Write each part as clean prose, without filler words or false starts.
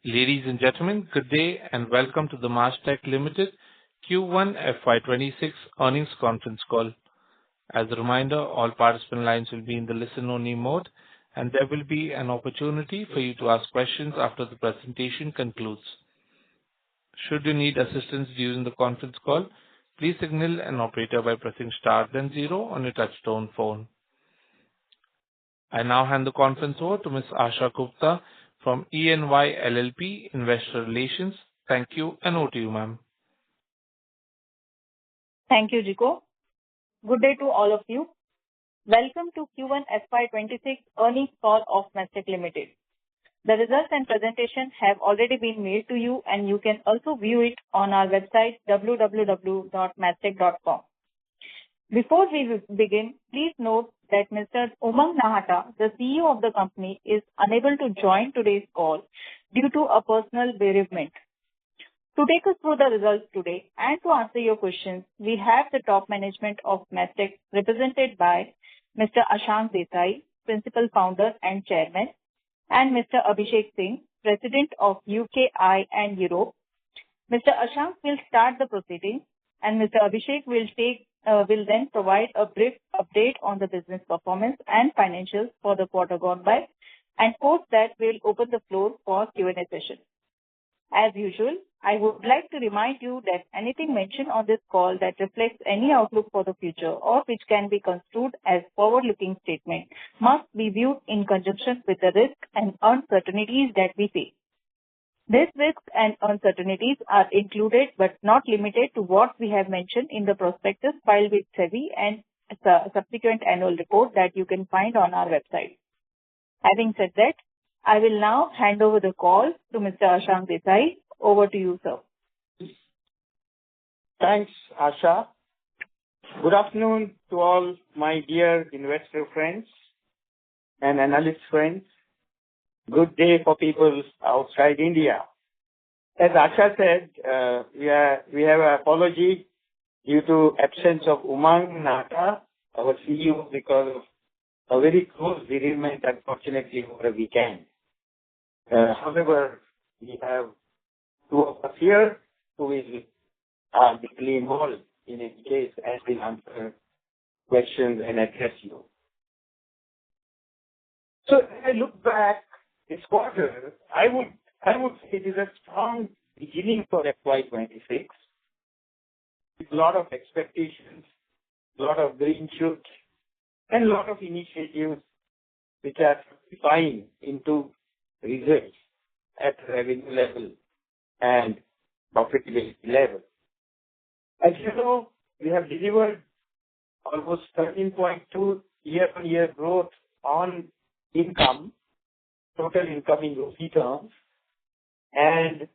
Ladies and gentlemen, good day and welcome to the Mastek Limited Q1 FY26 earnings conference call. As a reminder, all participant lines will be in the listen-only mode, and there will be an opportunity for you to ask questions after the presentation concludes. Should you need assistance during the conference call, please signal an operator by pressing star then zero on your touchtone phone. I now hand the conference over to Ms. Asha Gupta from EY LLP Investor Relations. Thank you, and over to you, ma'am. Thank you, Jico. Good day to all of you. Welcome to Q1 FY26 earnings call of Mastek Limited. The results and presentation have already been mailed to you, and you can also view it on our website www.mastek.com. Before we begin, please note that Mr. Umang Nahata, the CEO of the company, is unable to join today's call due to a personal bereavement. To take us through the results today and to answer your questions, we have the top management of Mastek represented by Mr. Ashank Desai, Principal Founder and Chairman, and Mr. Abhishek Singh, President of UKI and Europe. Mr. Ashank will start the proceedings, and Mr. Abhishek will then provide a brief update on the business performance and financials for the quarter gone by, and post that we'll open the floor for Q&A session. As usual, I would like to remind you that anything mentioned on this call that reflects any outlook for the future or which can be construed as forward-looking statement must be viewed in conjunction with the risks and uncertainties that we face. These risks and uncertainties are included but not limited to what we have mentioned in the prospectus filed with SEBI and subsequent annual report that you can find on our website. Having said that, I will now hand over the call to Mr. Ashank Desai. Over to you, sir. Thanks, Asha. Good afternoon to all my dear investor friends and analyst friends. Good day for people outside India. As Asha said, we have an apology due to absence of Umang Nahata, our CEO, because of a very close bereavement, unfortunately, over a weekend. However, we have two of us here who are deeply involved in any case and will answer questions and address you. So if I look back this quarter, I would say it is a strong beginning for FY26 with a lot of expectations, a lot of green shoots, and a lot of initiatives which are fructifying into results at revenue level and profitability level. As you know, we have delivered almost 13.2 year-on-year growth on income, total income in rupee terms, and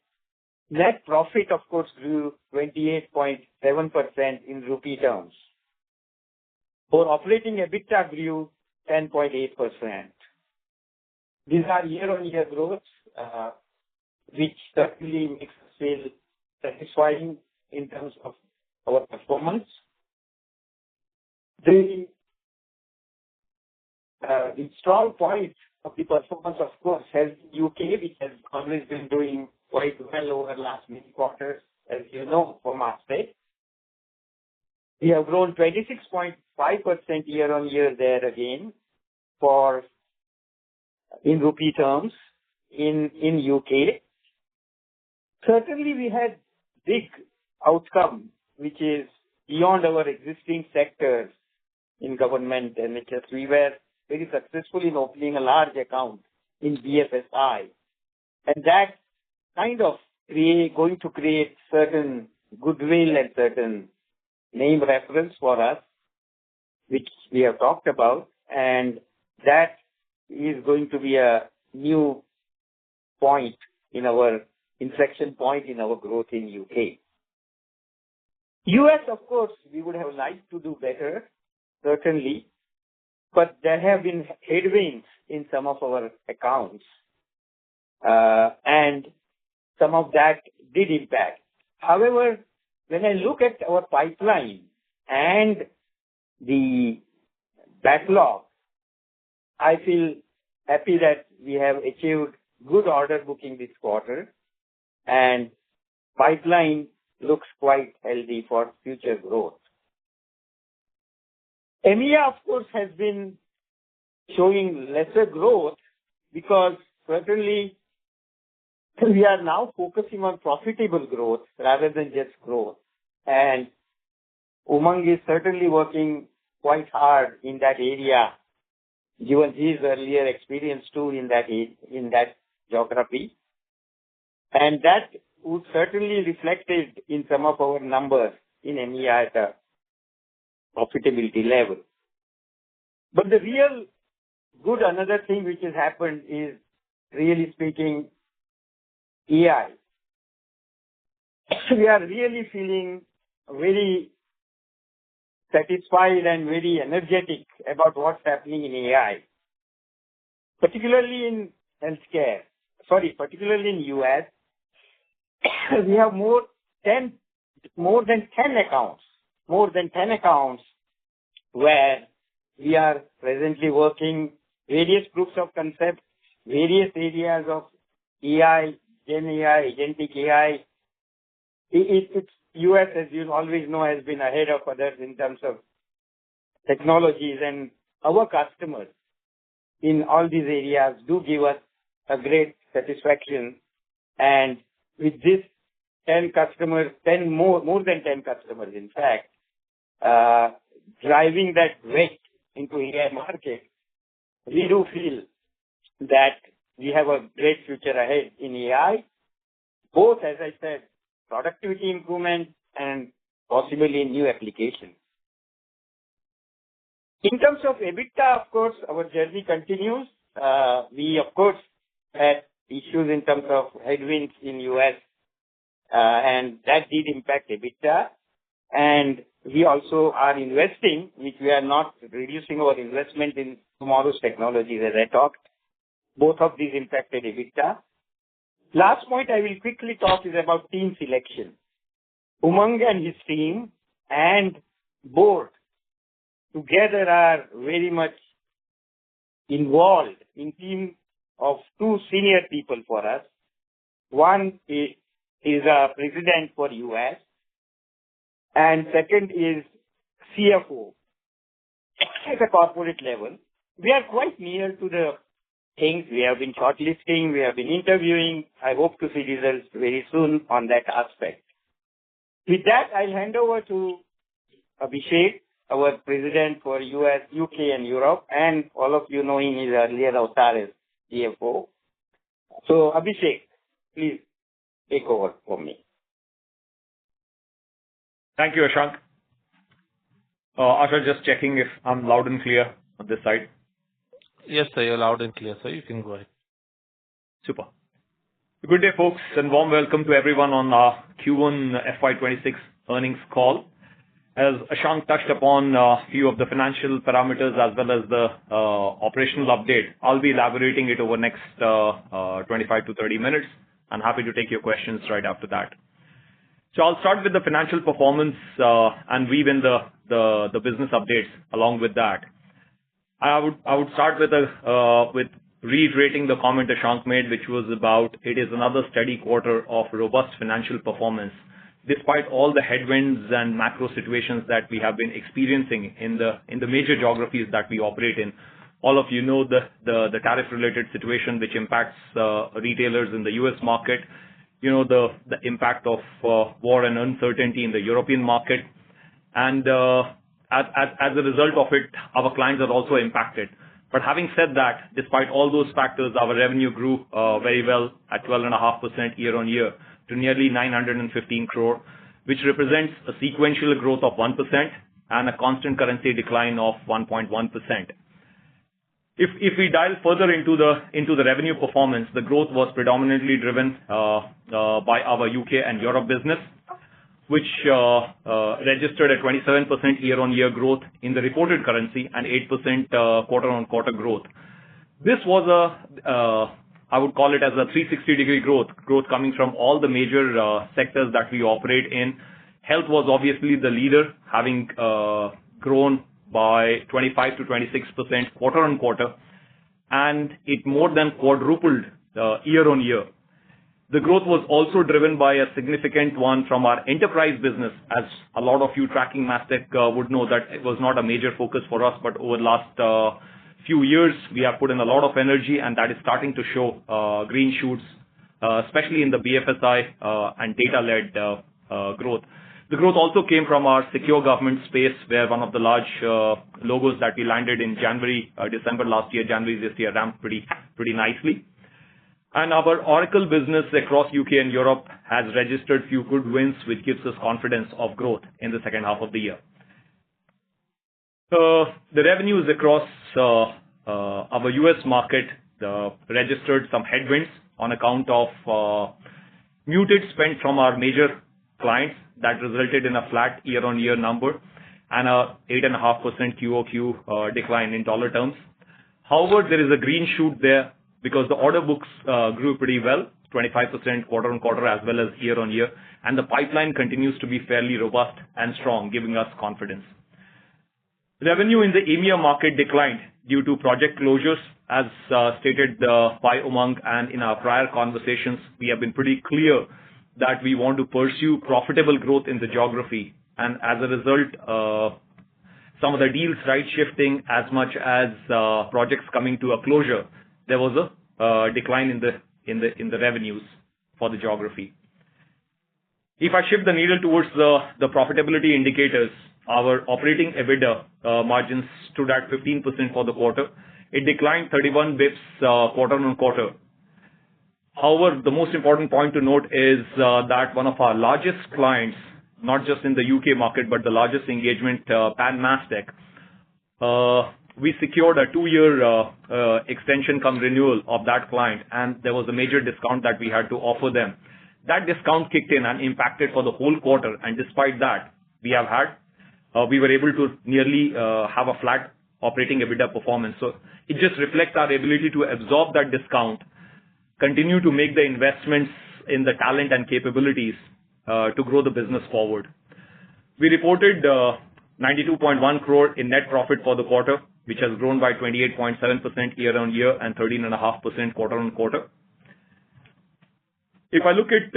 net profit, of course, grew 28.7% in rupee terms. For operating EBITDA grew 10.8%. These are year-on-year growths, which certainly makes us feel satisfying in terms of our performance. The strong point of the performance, of course, has UK, which has always been doing quite well over the last many quarters, as you know, for Mastek. We have grown 26.5% year-on-year there again in rupee terms in UK. Certainly, we had big outcome, which is beyond our existing sectors in government and NHS. We were very successful in opening a large account in BFSI, and that kind of going to create certain goodwill and certain name reference for us, which we have talked about, and that is going to be a new point in our inflection point in our growth in UK. US, of course, we would have liked to do better, certainly, but there have been headwinds in some of our accounts, and some of that did impact. However, when I look at our pipeline and the backlog, I feel happy that we have achieved good order booking this quarter, and pipeline looks quite healthy for future growth. EMEA, of course, has been showing lesser growth because certainly we are now focusing on profitable growth rather than just growth. And Umang is certainly working quite hard in that area, given his earlier experience too in that geography. And that would certainly reflected in some of our numbers in EMEA at a profitability level. But the real good another thing which has happened is, really speaking, AI. We are really feeling very satisfied and very energetic about what's happening in AI, particularly in healthcare. Particularly in US, we have more than 10 accounts where we are presently working various proofs of concept, various areas of AI, Gen AI, agentic AI. It's US, as you always know, has been ahead of others in terms of technologies, and our customers in all these areas do give us a great satisfaction. And with this 10 customers, more than 10 customers, in fact, driving that weight into AI market, we do feel that we have a great future ahead in AI, both, as I said, productivity improvement and possibly new applications. In terms of EBITDA, of course, our journey continues. We, of course, had issues in terms of headwinds in US, and that did impact EBITDA. And we also are investing, which we are not reducing our investment in tomorrow's technologies, as I talked. Both of these impacted EBITDA. Last point I will quickly talk is about team selection. Umang and his team and board together are very much involved in team of two senior people for us. One is a president for US, and second is CFO at a corporate level. We are quite near to the things. We have been shortlisting, we have been interviewing. I hope to see results very soon on that aspect. With that, I'll hand over to Abhishek, our president for US, UK and Europe, and all of you know him his earlier avatar as CFO. So Abhishek, please take over for me. Thank you, Ashank. Asha, just checking if I'm loud and clear on this side. Yes, sir, you're loud and clear, sir. You can go ahead. Super. Good day, folks, and warm welcome to everyone on our Q1 FY26 earnings call. As Ashank touched upon a few of the financial parameters as well as the operational update, I'll be elaborating it over next 25 to 30 minutes. I'm happy to take your questions right after that. So I'll start with the financial performance and weave in the business updates along with that. I would start with reiterating the comment Ashank made, which was about it is another steady quarter of robust financial performance, despite all the headwinds and macro situations that we have been experiencing in the major geographies that we operate in. All of you know the tariff-related situation which impacts retailers in the US market. You know the impact of war and uncertainty in the European market, and as a result of it, our clients are also impacted. But having said that, despite all those factors, our revenue grew very well at 12.5% year on year to nearly 915 crore, which represents a sequential growth of 1% and a constant currency decline of 1.1%. If we dive further into the revenue performance, the growth was predominantly driven by our UK and Europe business, which registered a 27% year-on-year growth in the reported currency and 8% quarter-on-quarter growth. This was I would call it as a 360-degree growth coming from all the major sectors that we operate in. Health was obviously the leader, having grown by 25 to 26% quarter-on-quarter, and it more than quadrupled year-on-year. The growth was also driven by a significant one from our enterprise business, as a lot of you tracking Mastek would know that it was not a major focus for us, but over the last few years, we have put in a lot of energy, and that is starting to show green shoots, especially in the BFSI and data-led growth. The growth also came from our secure government space, where one of the large logos that we landed in December last year, January this year, ramped pretty nicely. And our Oracle business across UK and Europe has registered few good wins, which gives us confidence of growth in the second half of the year. The revenues across our US market registered some headwinds on account of muted spend from our major clients that resulted in a flat year-on-year number and a 8.5% QOQ decline in dollar terms. However, there is a green shoot there because the order books grew pretty well, 25% quarter-on-quarter as well as year-on-year, and the pipeline continues to be fairly robust and strong, giving us confidence. Revenue in the EMEA market declined due to project closures, as stated by Umang, and in our prior conversations, we have been pretty clear that we want to pursue profitable growth in the geography, and as a result, some of the deals right shifting as much as projects coming to a closure, there was a decline in the revenues for the geography. If I shift the needle towards the profitability indicators, our operating EBITDA margins stood at 15% for the quarter. It declined 31 bips quarter-on-quarter. However, the most important point to note is that one of our largest clients, not just in the UK market, but the largest engagement, Pan Mastek, we secured a 2-year extension cum renewal of that client, and there was a major discount that we had to offer them. That discount kicked in and impacted for the whole quarter, and despite that, we were able to nearly have a flat operating EBITDA performance. So it just reflects our ability to absorb that discount, continue to make the investments in the talent and capabilities to grow the business forward. We reported 92.1 crore in net profit for the quarter, which has grown by 28.7% year-on-year and 13.5% quarter-on-quarter. If I look at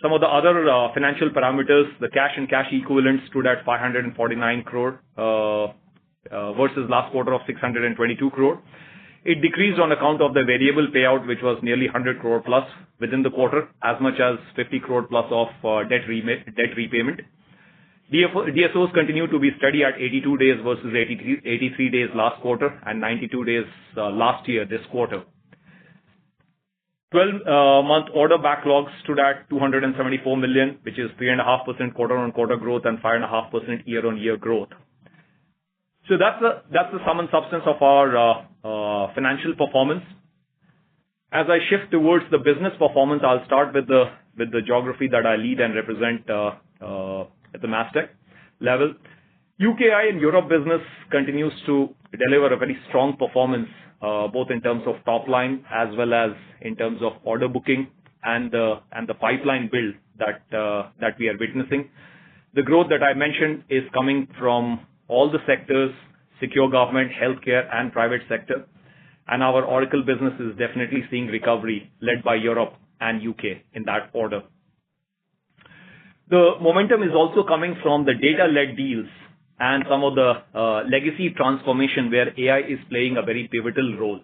some of the other financial parameters, the cash and cash equivalents stood at 549 crore versus last quarter of 622 crore. It decreased on account of the variable payout, which was nearly 100 crore plus within the quarter, as much as 50 crore plus of debt repayment. DSOs continue to be steady at 82 days versus 83 days last quarter and 92 days last year, this quarter. 12-month order backlog stood at 274 million, which is 3.5% quarter-on-quarter growth and 5.5% year-on-year growth. So that's the sum and substance of our financial performance. As I shift towards the business performance, I'll start with the geography that I lead and represent at the Mastek level. UKI and Europe business continues to deliver a very strong performance, both in terms of top line as well as in terms of order booking and the pipeline build that we are witnessing. The growth that I mentioned is coming from all the sectors, secure government, healthcare, and private sector. And our Oracle business is definitely seeing recovery led by Europe and UK in that order. The momentum is also coming from the data-led deals and some of the legacy transformation where AI is playing a very pivotal role.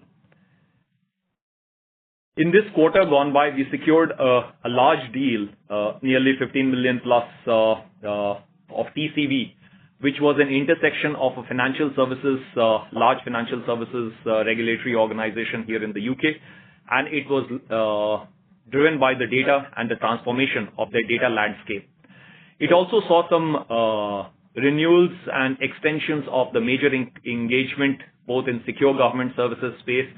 In this quarter gone by, we secured a large deal, nearly 15 million plus of TCV, which was an intersection of a financial services, large financial services regulatory organization here in the UK, and it was driven by the data and the transformation of their data landscape. It also saw some renewals and extensions of the major engagement, both in secure government services space,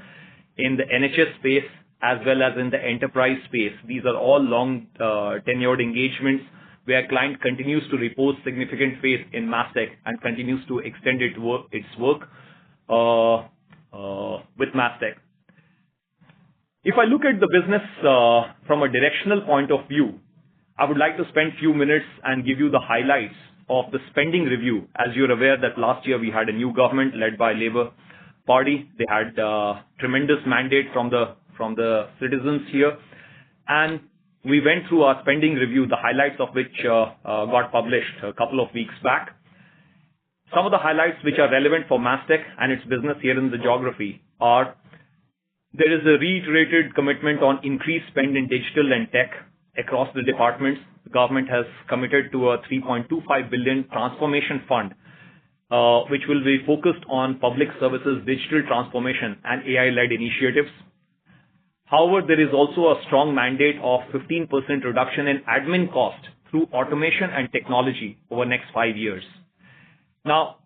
in the NHS space, as well as in the enterprise space. These are all long tenured engagements where client continues to repose significant faith in Mastek and continues to extend its work with Mastek. If I look at the business from a directional point of view, I would like to spend a few minutes and give you the highlights of the spending review. As you're aware that last year we had a new government led by Labour Party. They had tremendous mandate from the from the citizens here. And we went through our spending review, the highlights of which got published a couple of weeks back. Some of the highlights which are relevant for Mastek and its business here in the geography are: there is a reiterated commitment on increased spend in digital and tech across the departments. The government has committed to a 3.25 billion transformation fund, which will be focused on public services, digital transformation, and AI-led initiatives. However, there is also a strong mandate of 15% reduction in admin cost through automation and technology over the next 5 years. Now,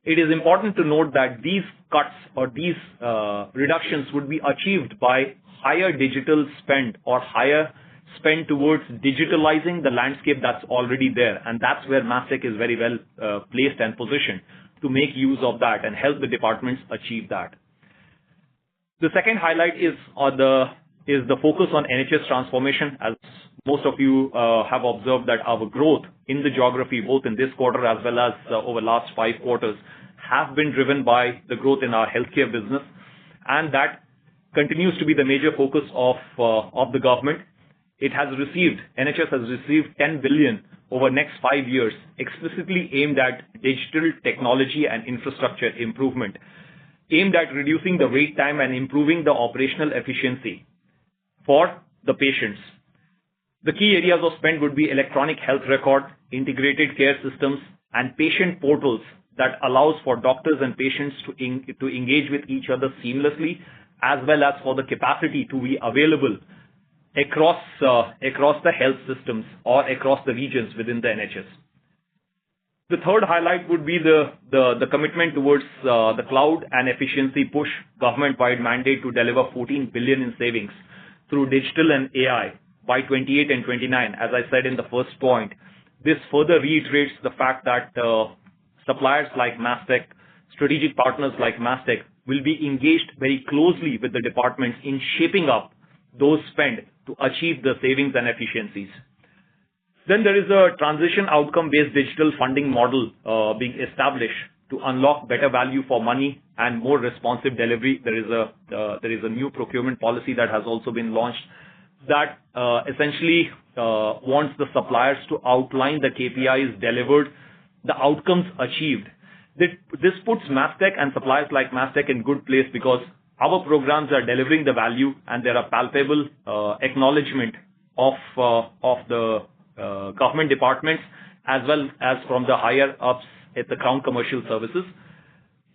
it is important to note that these cuts or these reductions would be achieved by higher digital spend or higher spend towards digitalizing the landscape that's already there. And that's where Mastek is very well placed and positioned to make use of that and help the departments achieve that. The second highlight is the focus on NHS transformation. As most of you have observed that our growth in the geography, both in this quarter as well as over the last 5 quarters, have been driven by the growth in our healthcare business. And that continues to be the major focus of the government. NHS has received 10 billion over the next 5 years, explicitly aimed at digital technology and infrastructure improvement, aimed at reducing the wait time and improving the operational efficiency for the patients. The key areas of spend would be electronic health record, integrated care systems, and patient portals that allows for doctors and patients to engage with each other seamlessly, as well as for the capacity to be available across the health systems or across the regions within the NHS. The third highlight would be the commitment towards the cloud and efficiency push, government-wide mandate to deliver 14 billion in savings through digital and AI by 28 and 29. As I said in the first point, this further reiterates the fact that suppliers like Mastek, strategic partners like Mastek, will be engaged very closely with the departments in shaping up those spend to achieve the savings and efficiencies. Then there is a transition outcome-based digital funding model being established to unlock better value for money and more responsive delivery. There is a new procurement policy that has also been launched that essentially wants the suppliers to outline the KPIs delivered, the outcomes achieved. This puts Mastek and suppliers like Mastek in good place because our programs are delivering the value and there are palpable acknowledgement of the government departments as well as from the higher ups at the Crown Commercial Services.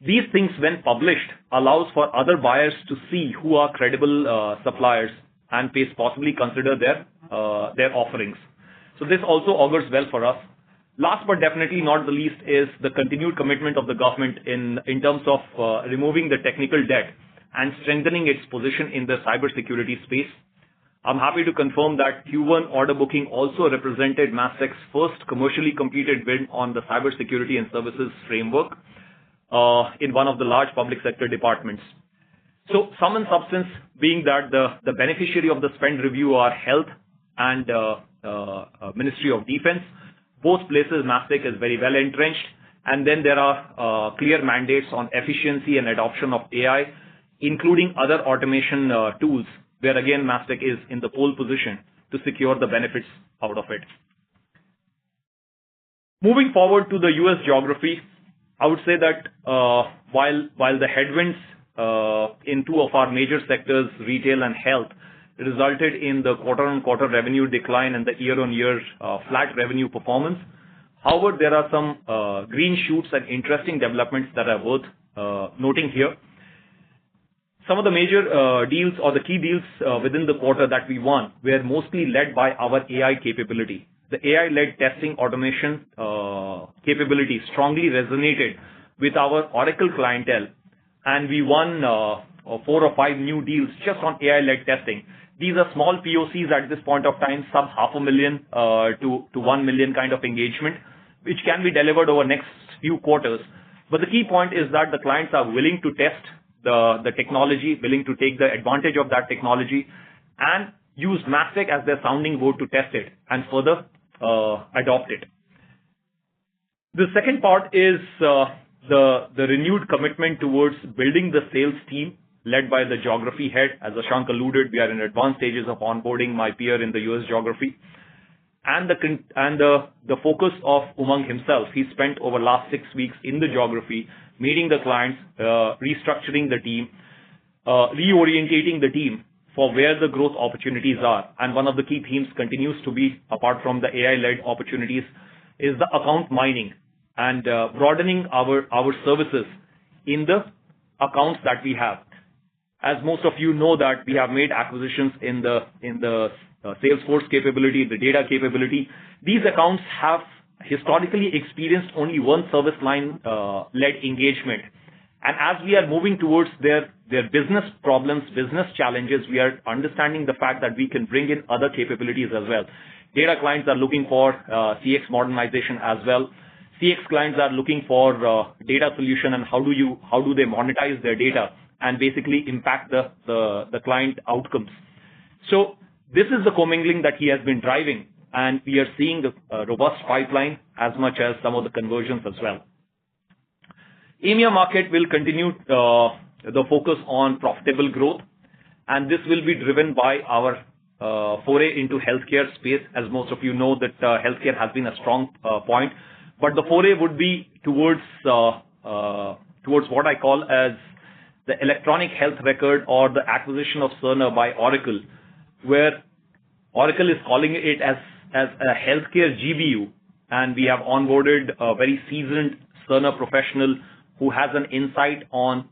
These things, when published, allows for other buyers to see who are credible suppliers and possibly consider their offerings. So this also augurs well for us. Last but definitely not the least is the continued commitment of the government in terms of removing the technical debt and strengthening its position in the cybersecurity space. I'm happy to confirm that Q1 order booking also represented Mastek's first commercially completed win on the cybersecurity and services framework in one of the large public sector departments. So sum and substance being that the beneficiary of the spend review are Health and Ministry of Defense. Both places Mastek is very well entrenched. And then there are clear mandates on efficiency and adoption of AI, including other automation tools, where again Mastek is in the pole position to secure the benefits out of it. Moving forward to the US geography, I would say that while the headwinds in two of our major sectors, retail and health, resulted in the quarter-on-quarter revenue decline and the year-on-year flat revenue performance, however, there are some green shoots and interesting developments that are worth noting here. Some of the major deals or the key deals within the quarter that we won were mostly led by our AI capability. The AI-led testing automation capability strongly resonated with our Oracle clientele, and we won 4 or 5 new deals just on AI-led testing. These are small POCs at this point of time, sub $500,000 to $1 million kind of engagement, which can be delivered over next few quarters. But the key point is that the clients are willing to test the technology, willing to take the advantage of that technology and use Mastek as their sounding board to test it and further adopt it. The second part is the renewed commitment towards building the sales team led by the geography head. As Ashank alluded, we are in advanced stages of onboarding my peer in the US geography. And the focus of Umang himself, he spent over last 6 weeks in the geography, meeting the clients, restructuring the team, reorientating the team for where the growth opportunities are. And one of the key themes continues to be, apart from the AI-led opportunities, is the account mining and broadening our services in the accounts that we have. As most of you know that we have made acquisitions in the Salesforce capability, the data capability. These accounts have historically experienced only one service line led engagement. And as we are moving towards their business problems, business challenges, we are understanding the fact that we can bring in other capabilities as well. Data clients are looking for CX modernization as well. CX clients are looking for data solution and how do they monetize their data and basically impact the client outcomes. So this is the commingling that he has been driving, and we are seeing the robust pipeline as much as some of the conversions as well. EMEA market will continue the focus on profitable growth, and this will be driven by our foray into healthcare space. As most of you know that healthcare has been a strong point, but the foray would be towards what I call as the electronic health record or the acquisition of Cerner by Oracle, where Oracle is calling it as a healthcare GBU, and we have onboarded a very seasoned Cerner professional who has an insight on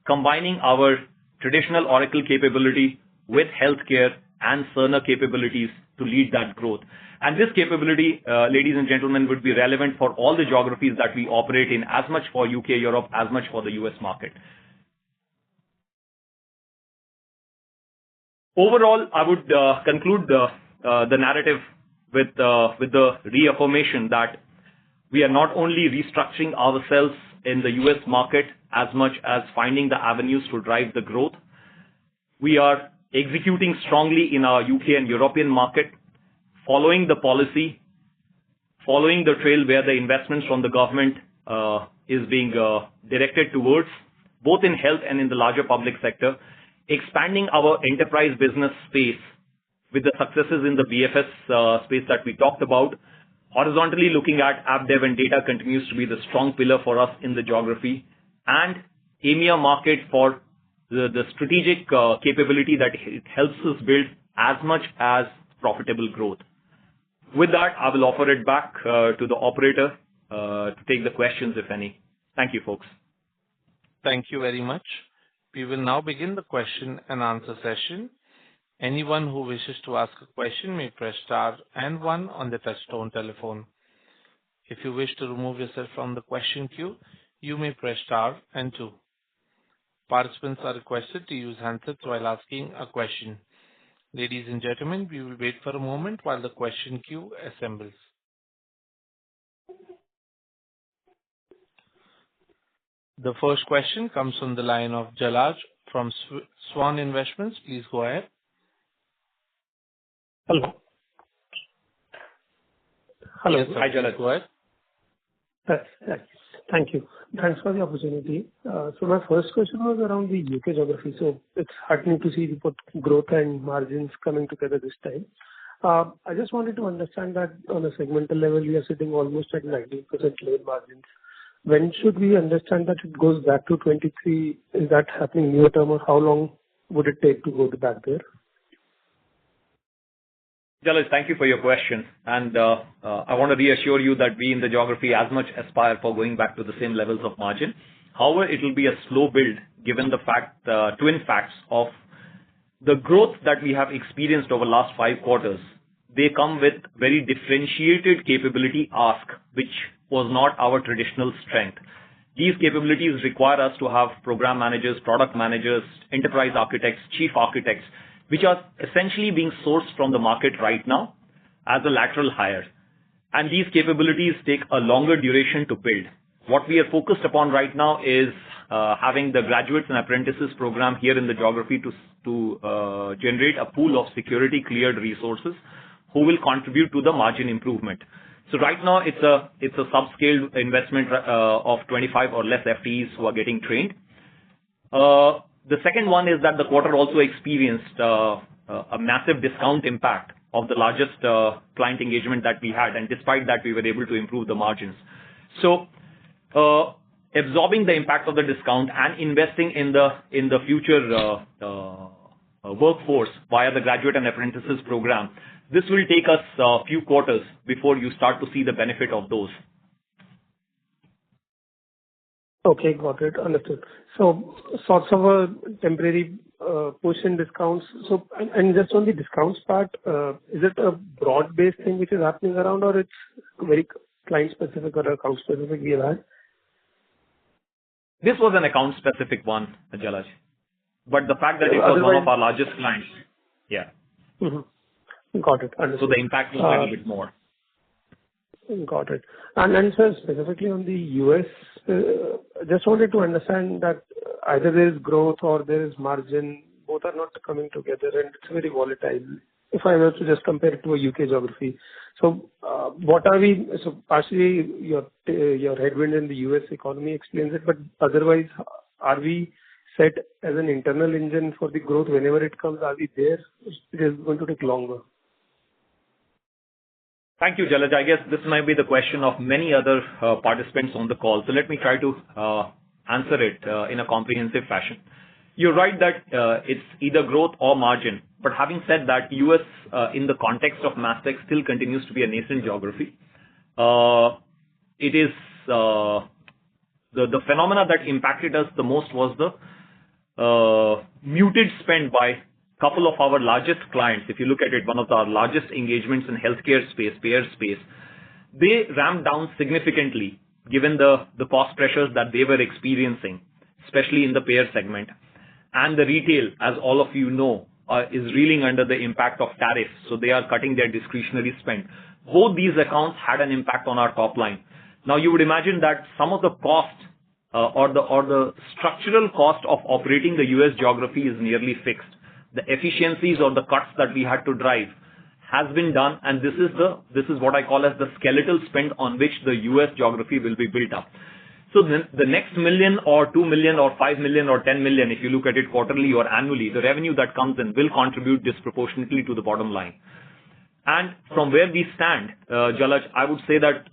combining our traditional Oracle capability with healthcare and Cerner capabilities to lead that growth. And this capability, ladies and gentlemen, would be relevant for all the geographies that we operate in, as much for UK, Europe, as much for the US market. Overall, I would conclude the narrative with the reaffirmation that we are not only restructuring ourselves in the US market as much as finding the avenues to drive the growth. We are executing strongly in our UK and European market, following the policy, following the trail where the investments from the government is being directed towards, both in health and in the larger public sector, expanding our enterprise business space with the successes in the BFS space that we talked about. Horizontally looking at app dev and data continues to be the strong pillar for us in the geography, and EMEA market for the strategic capability that it helps us build as much as profitable growth. With that, I will offer it back to the operator to take the questions, if any. Thank you, folks. Thank you very much. We will now begin the question and answer session. Anyone who wishes to ask a question may press star and one on the touchtone telephone. If you wish to remove yourself from the question queue, you may press star and two. Participants are requested to use handsets while asking a question. Ladies and gentlemen, we will wait for a moment while the question queue assembles. The first question comes from the line of Jalaj from Swan Investments. Please go ahead. Hello. Hello. Yes, hi, Jalaj. Go ahead. Thank you. Thanks for the opportunity. So my first question was around the UK geography. So it's heartening to see both growth and margins coming together this time. I just wanted to understand that on a segmental level, we are sitting almost at 19% lower margins. When should we understand that it goes back to 23? Is that happening near term, or how long would it take to go back there? Jalaj, thank you for your question. And I want to reassure you that we in the geography as much aspire for going back to the same levels of margin. However, it will be a slow build given the twin facts of the growth that we have experienced over the last 5 quarters. They come with very differentiated capability ask, which was not our traditional strength. These capabilities require us to have program managers, product managers, enterprise architects, chief architects, which are essentially being sourced from the market right now as a lateral hire. And these capabilities take a longer duration to build. What we are focused upon right now is having the graduates and apprentices program here in the geography to generate a pool of security cleared resources who will contribute to the margin improvement. So right now it's a subscale investment of 25 or less FTEs who are getting trained. The second one is that the quarter also experienced a massive discount impact of the largest client engagement that we had, and despite that, we were able to improve the margins. So, absorbing the impact of the discount and investing in the future workforce via the graduate and apprentices program, this will take us a few quarters before you start to see the benefit of those. Okay, got it. Understood. So sorts of a temporary push in discounts. So, and just on the discounts part, is it a broad-based thing which is happening around, or it's very client-specific or account-specific we have had? This was an account-specific one, Jalaj. But the fact that it was one of our largest clients, yeah. Mm-hmm. Got it. Understood. So the impact was a little bit more. Got it. And sir, specifically on the US, just wanted to understand that either there is growth or there is margin, both are not coming together, and it's very volatile. If I were to just compare it to a UK geography. So, what are we... So partially, your headwind in the US economy explains it, but otherwise, are we set as an internal engine for the growth whenever it comes? Are we there? It is going to take longer. Thank you, Jalaj. I guess this might be the question of many other participants on the call. So let me try to answer it in a comprehensive fashion. You're right that it's either growth or margin. But having said that, US in the context of Mastek still continues to be a nascent geography. It is the phenomena that impacted us the most was the muted spend by couple of our largest clients. If you look at it, one of our largest engagements in healthcare space, payer space, they ramped down significantly given the cost pressures that they were experiencing, especially in the payer segment. And the retail, as all of you know, is reeling under the impact of tariffs, so they are cutting their discretionary spend. Both these accounts had an impact on our top line. Now, you would imagine that some of the cost or the structural cost of operating the US geography is nearly fixed. The efficiencies or the cuts that we had to drive has been done, and this is what I call as the skeletal spend on which the US geography will be built up. So the next million or 2 million or 5 million or 10 million, if you look at it quarterly or annually, the revenue that comes in will contribute disproportionately to the bottom line. And from where we stand, Jalaj, I would say that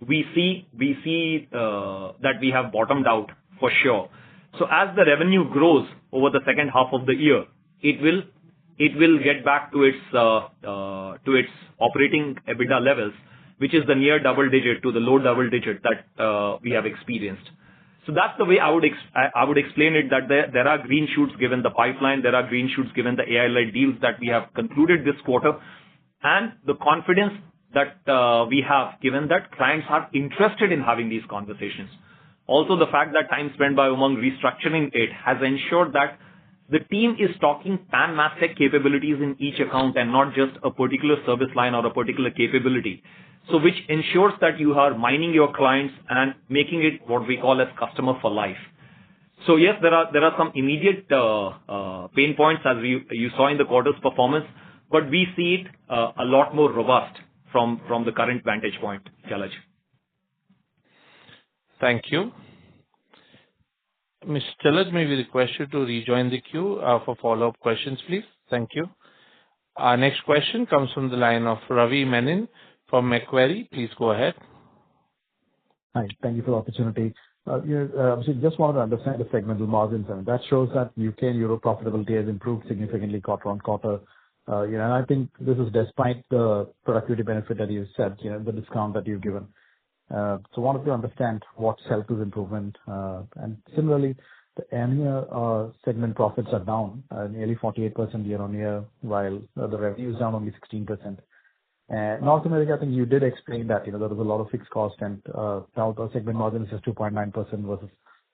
we see that we have bottomed out for sure. So as the revenue grows over the second half of the year, it will get back to its operating EBITDA levels, which is the near double digit to the low double digit that we have experienced. So that's the way I would explain it, that there are green shoots given the pipeline, there are green shoots given the AI-led deals that we have concluded this quarter, and the confidence that we have given that clients are interested in having these conversations. Also, the fact that time spent by Umang restructuring it has ensured that the team is talking pan-Mastek capabilities in each account and not just a particular service line or a particular capability. So which ensures that you are mining your clients and making it what we call as customer for life. So yes, there are some immediate pain points as you saw in the quarter's performance, but we see it a lot more robust from the current vantage point, Jalaj. Thank you. Mr. Jalaj, may we request you to rejoin the queue for follow-up questions, please? Thank you. Our next question comes from the line of Ravi Menon from Macquarie. Please go ahead. Hi, thank you for the opportunity. Obviously, just wanted to understand the segmental margins, and that shows that UK and Europe profitability has improved significantly quarter on quarter. And I think this is despite the productivity benefit that you said, the discount that you've given. So wanted to understand what's helped this improvement. And similarly, the EMEA segment profits are down nearly 48% year on year, while the revenue is down only 16%. North America, I think you did explain that, there was a lot of fixed cost, and now the segment margin is just 2.9% versus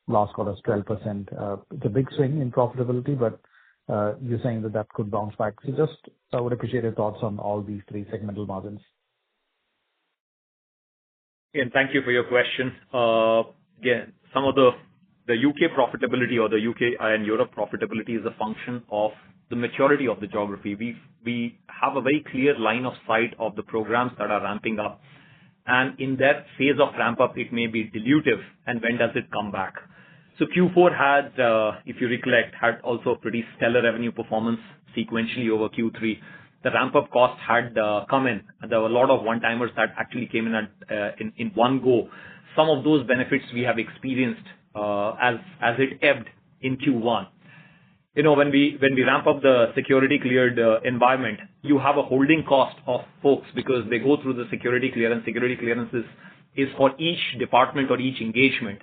last quarter's 12%. It's a big swing in profitability, but you're saying that could bounce back. So just I would appreciate your thoughts on all these three segmental margins. Again, thank you for your question. Again, some of the UK profitability or the UK and Europe profitability is a function of the maturity of the geography. We have a very clear line of sight of the programs that are ramping up, and in that phase of ramp up, it may be dilutive, and when does it come back? So Q4 had, if you recollect, had also a pretty stellar revenue performance sequentially over Q3. The ramp-up cost had come in. There were a lot of one-timers that actually came in in one go. Some of those benefits we have experienced as it ebbed in Q1. When we ramp up the security cleared environment, you have a holding cost of folks because they go through the security clearance. Security clearance is for each department or each engagement.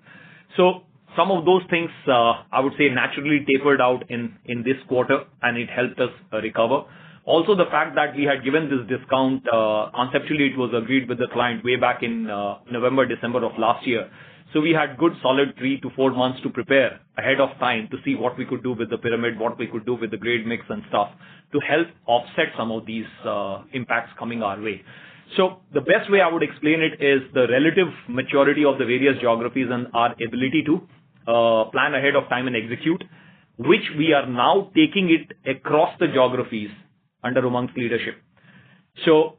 So some of those things, I would say, naturally tapered out in this quarter, and it helped us recover. Also, the fact that we had given this discount, conceptually, it was agreed with the client way back in November, December of last year. So we had good solid 3 to 4 months to prepare ahead of time to see what we could do with the pyramid, what we could do with the grade mix and stuff to help offset some of these impacts coming our way. So the best way I would explain it is the relative maturity of the various geographies and our ability to plan ahead of time and execute, which we are now taking it across the geographies under Umang's leadership. So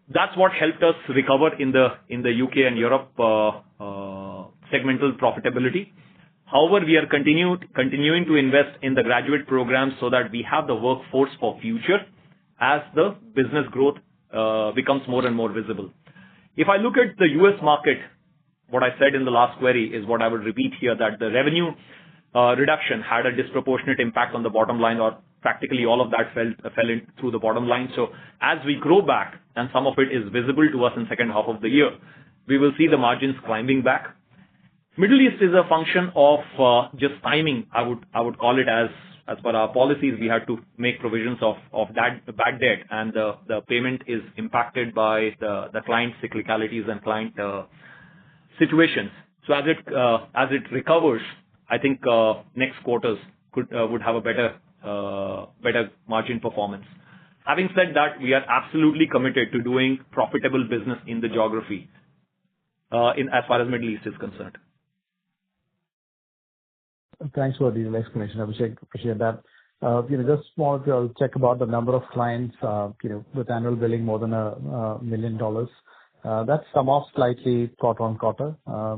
that's what helped us recover in the UK and Europe segmental profitability. However, we are continuing to invest in the graduate program so that we have the workforce for future as the business growth becomes more and more visible. If I look at the US market, what I said in the last query is what I would repeat here, that the revenue reduction had a disproportionate impact on the bottom line, or practically all of that fell in through the bottom line. So as we grow back, and some of it is visible to us in second half of the year, we will see the margins climbing back. Middle East is a function of just timing. I would call it as per our policies, we had to make provisions of that bad debt, and the payment is impacted by the client cyclicalities and client situations. So as it recovers, I think next quarters would have a better margin performance. Having said that, we are absolutely committed to doing profitable business in the geography as far as Middle East is concerned. Thanks for the explanation, Abhishek. Appreciate that. Just wanted to check about the number of clients, with annual billing more than $1 million. That's come off slightly quarter-on-quarter,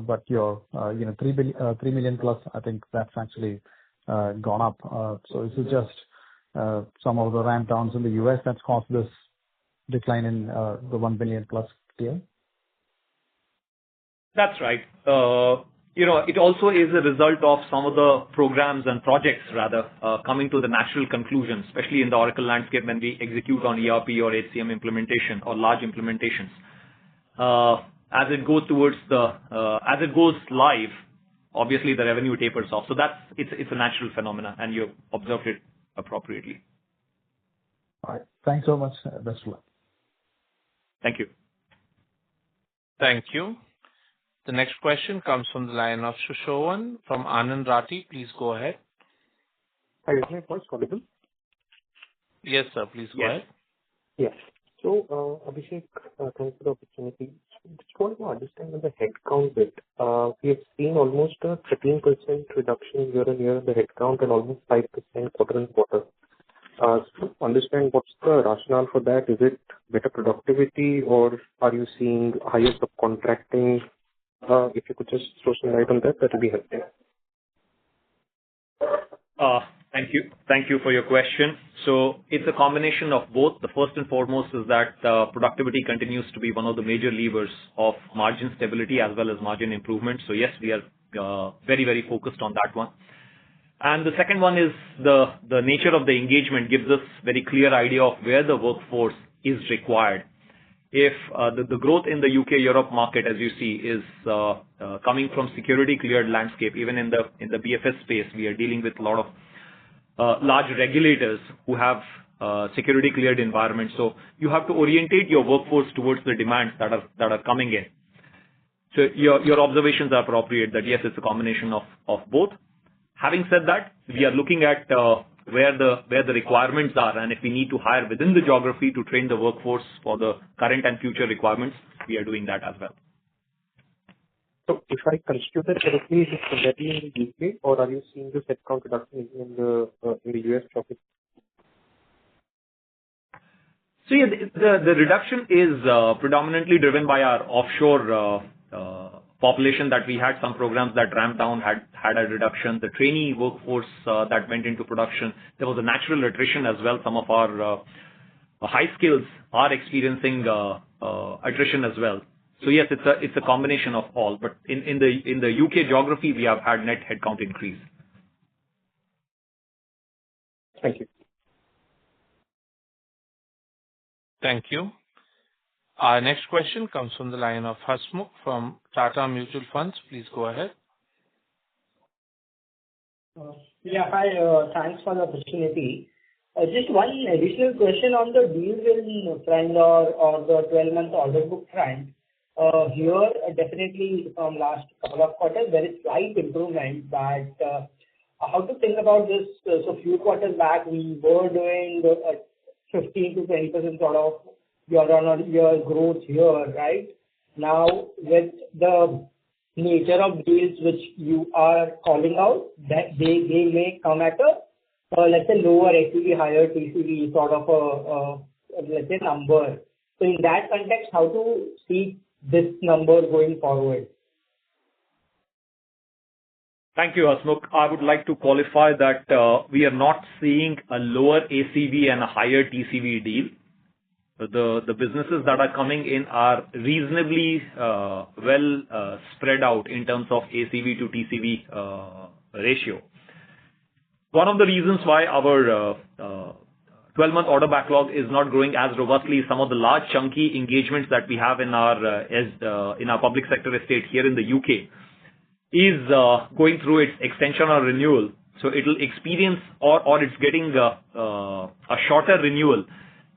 but your, 3 million plus, I think that's actually gone up. So is it just some of the ramp downs in the US that's caused this decline in the 1 billion plus tier? That's right. It also is a result of some of the programs and projects rather coming to the natural conclusion, especially in the Oracle landscape when we execute on ERP or HCM implementation or large implementations. As it goes live, obviously the revenue tapers off. So it's a natural phenomenon, and you observed it appropriately. All right. Thanks so much. Best of luck. Thank you. Thank you. The next question comes from the line of Shushovan from Anand Rathi. Please go ahead. Hi, is my voice audible? Yes, sir. Please go ahead. Yes. So, Abhishek, thanks for the opportunity. Just want to understand on the headcount bit. We have seen almost a 13% reduction year-on-year in the headcount and almost 5% quarter-on-quarter. So understand what's the rationale for that? Is it better productivity, or are you seeing higher subcontracting? If you could just throw some light on that would be helpful. Thank you. Thank you for your question. So it's a combination of both. The first and foremost is that productivity continues to be one of the major levers of margin stability as well as margin improvement. So yes, we are very, very focused on that one. And the second one is the nature of the engagement gives us very clear idea of where the workforce is required. If the growth in the UK Europe market, as you see, is coming from security cleared landscape, even in the BFS space, we are dealing with a lot of large regulators who have security cleared environments. So you have to orientate your workforce towards the demands that are coming in. So your observations are appropriate that yes, it's a combination of both. Having said that, we are looking at where the requirements are, and if we need to hire within the geography to train the workforce for the current and future requirements, we are doing that as well. So if I construe that correctly, is it primarily in the UK, or are you seeing this headcount reduction in the US geography? So yeah, the reduction is predominantly driven by our offshore population that we had, some programs that ramped down had a reduction. The trainee workforce that went into production, there was a natural attrition as well. Some of our high skills are experiencing attrition as well. So yes, it's a combination of all. But in the UK geography, we have had net headcount increase. Thank you. Thank you. Our next question comes from the line of Hasmukh from Tata Mutual Funds. Please go ahead. Hi. Thanks for the opportunity. Just one additional question on the deal win front or the 12-month order book front. Here, definitely from last couple of quarters, there is slight improvement, but how to think about this? So few quarters back, we were doing 15 to 20% sort of year-on-year growth here, right? Now, with the nature of deals which you are calling out, that they may come at a, let's say, lower ACV, higher TCV sort of let's say, number. So in that context, how to see this number going forward? Thank you, Hasmukh. I would like to qualify that we are not seeing a lower ACV and a higher TCV deal. The businesses that are coming in are reasonably well spread out in terms of ACV to TCV ratio. One of the reasons why our 12-month order backlog is not growing as robustly is some of the large chunky engagements that we have in our public sector estate here in the UK is going through its extension or renewal. So it will experience or it's getting a shorter renewal,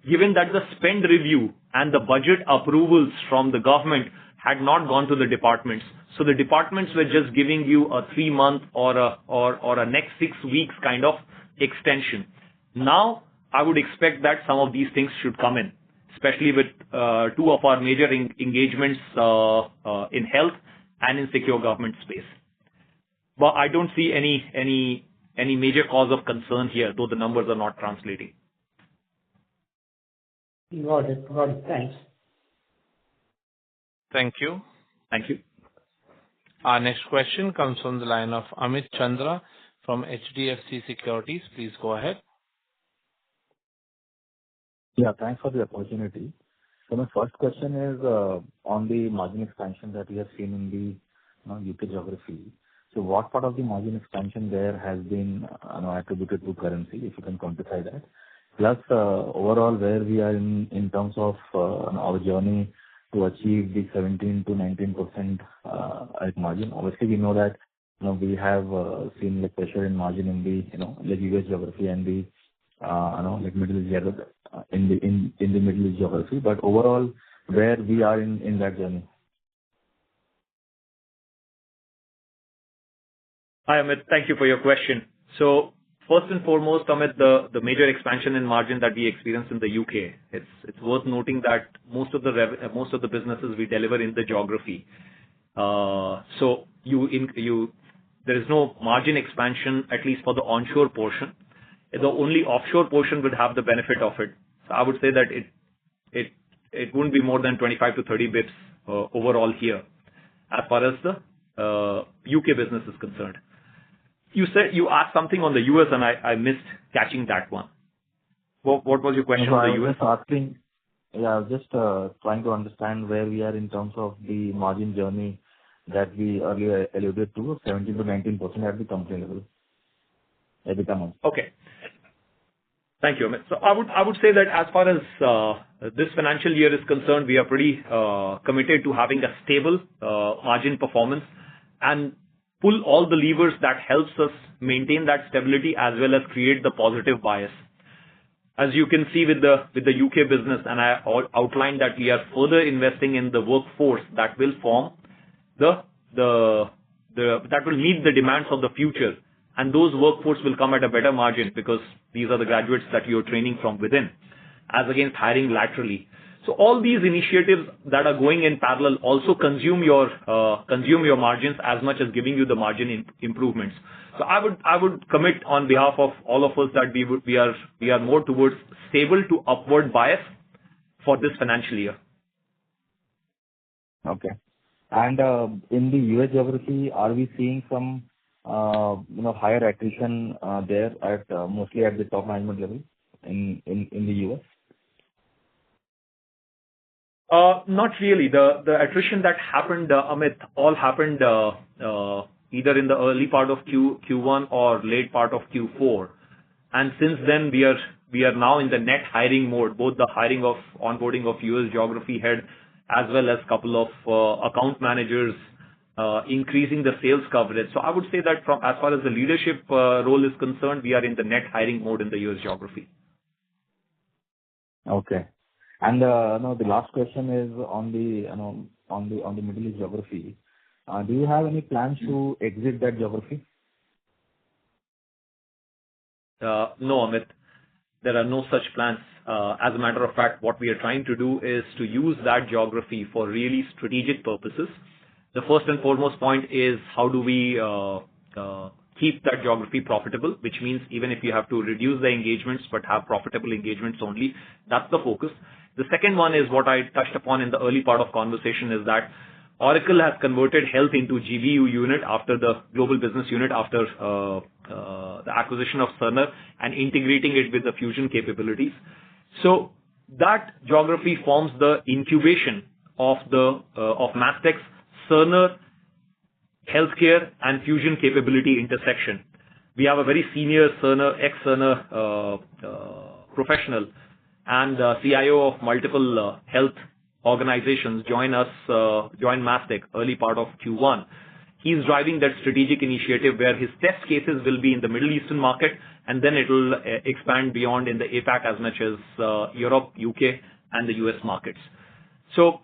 given that the spend review and the budget approvals from the government had not gone to the departments. So the departments were just giving you a 3-month or a next 6 weeks kind of extension. Now, I would expect that some of these things should come in, especially with 2 of our major engagements in health and in secure government space. But I don't see any major cause of concern here, though the numbers are not translating. Got it. Thanks. Thank you. Thank you. Our next question comes from the line of Amit Chandra from HDFC Securities. Please go ahead. Yeah, thanks for the opportunity. So my first question is on the margin expansion that we have seen in the UK geography. So what part of the margin expansion there has been attributed to currency, if you can quantify that? Plus, overall, where we are in terms of our journey to achieve the 17 to 19% margin. Obviously, we know that we have seen the pressure in margin in the US geography and the Middle East in the Middle East geography. But overall, where we are in that journey. Hi, Amit. Thank you for your question. So first and foremost, Amit, the major expansion in margin that we experienced in the UK, it's worth noting that most of the businesses we deliver in the geography. So there is no margin expansion, at least for the onshore portion. The only offshore portion would have the benefit of it. So I would say that it wouldn't be more than 25 to 30 bips overall here, as far as the UK business is concerned. You asked something on the US and I missed catching that one. What was your question on the US? I was just trying to understand where we are in terms of the margin journey that we earlier alluded to, 17 to 19% at the company level. Okay. Thank you, Amit. So I would say that as far as this financial year is concerned, we are pretty committed to having a stable margin performance and pull all the levers that helps us maintain that stability as well as create the positive bias. As you can see with the UK business, and I outlined that we are further investing in the workforce that will form that will meet the demands of the future. And those workforce will come at a better margin because these are the graduates that you're training from within, as against hiring laterally. So all these initiatives that are going in parallel also consume your margins as much as giving you the margin improvements. So I would commit on behalf of all of us that we are more towards stable to upward bias for this financial year. Okay. And in the US geography, are we seeing some higher attrition there at mostly at the top management level in the US? Not really. The attrition that happened, Amit, all happened either in the early part of Q1 or late part of Q4. And since then, we are now in the net hiring mode, both the hiring of onboarding of US geography head as well as couple of account managers, increasing the sales coverage. So I would say that from as far as the leadership role is concerned, we are in the net hiring mode in the US geography. Okay. And the last question is on the Middle East geography. Do you have any plans to exit that geography? No, Amit. There are no such plans. As a matter of fact, what we are trying to do is to use that geography for really strategic purposes. The first and foremost point is how do we keep that geography profitable, which means even if you have to reduce the engagements but have profitable engagements only, that's the focus. The second one is what I touched upon in the early part of conversation is that Oracle has converted health into GBU unit after the global business unit after the acquisition of Cerner and integrating it with the fusion capabilities. So that geography forms the incubation of Mastek's Cerner healthcare and fusion capability intersection. We have a very senior ex-Cerner professional and CIO of multiple health organizations join Mastek early part of Q1. He's driving that strategic initiative where his test cases will be in the Middle Eastern market, and then it will expand beyond in the APAC as much as Europe, UK, and the US markets. So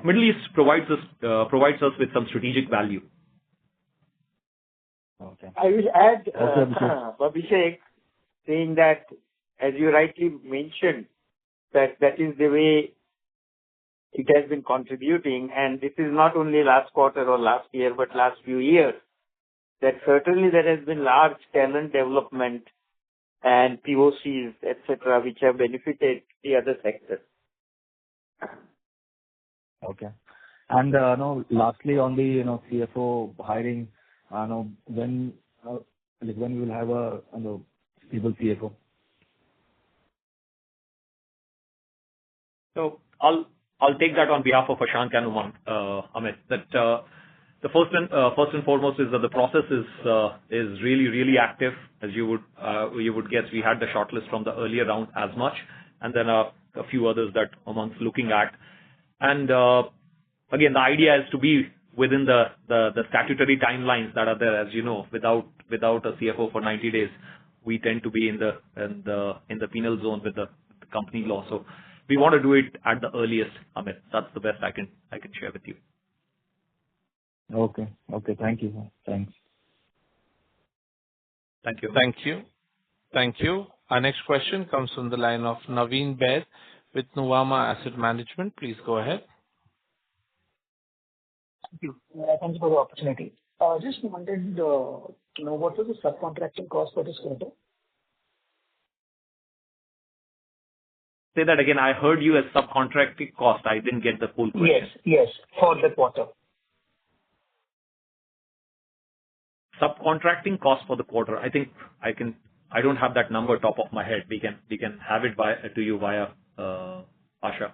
Middle East provides us with some strategic value. Okay. I will add, Abhishek, saying that, as you rightly mentioned, that is the way it has been contributing, and this is not only last quarter or last year, but last few years, that certainly there has been large talent development and POCs, etc., which have benefited the other sectors. Okay. And lastly, on the CFO hiring, when we will have a stable CFO? So I'll take that on behalf of Ashank and Umang, Amit. That the first and foremost is that the process is really active. As you would guess, we had the shortlist from the earlier round as much, and then a few others that Umang's looking at. And again, the idea is to be within the statutory timelines that are there. As you know, without a CFO for 90 days, we tend to be in the penal zone with the company law. So we want to do it at the earliest, Amit. That's the best I can share with you. Okay. Thank you. Thanks. Thank you. Thank you. Our next question comes from the line of Naveen Baid with Nuvama Asset Management. Please go ahead. Thank you. Thank you for the opportunity. Just wanted to know what was the subcontracting cost for this quarter? Say that again. I heard you as subcontracting cost. I didn't get the full question. Yes, for the quarter. Subcontracting cost for the quarter. I think I don't have that number top of my head. We can have it to you via Asha.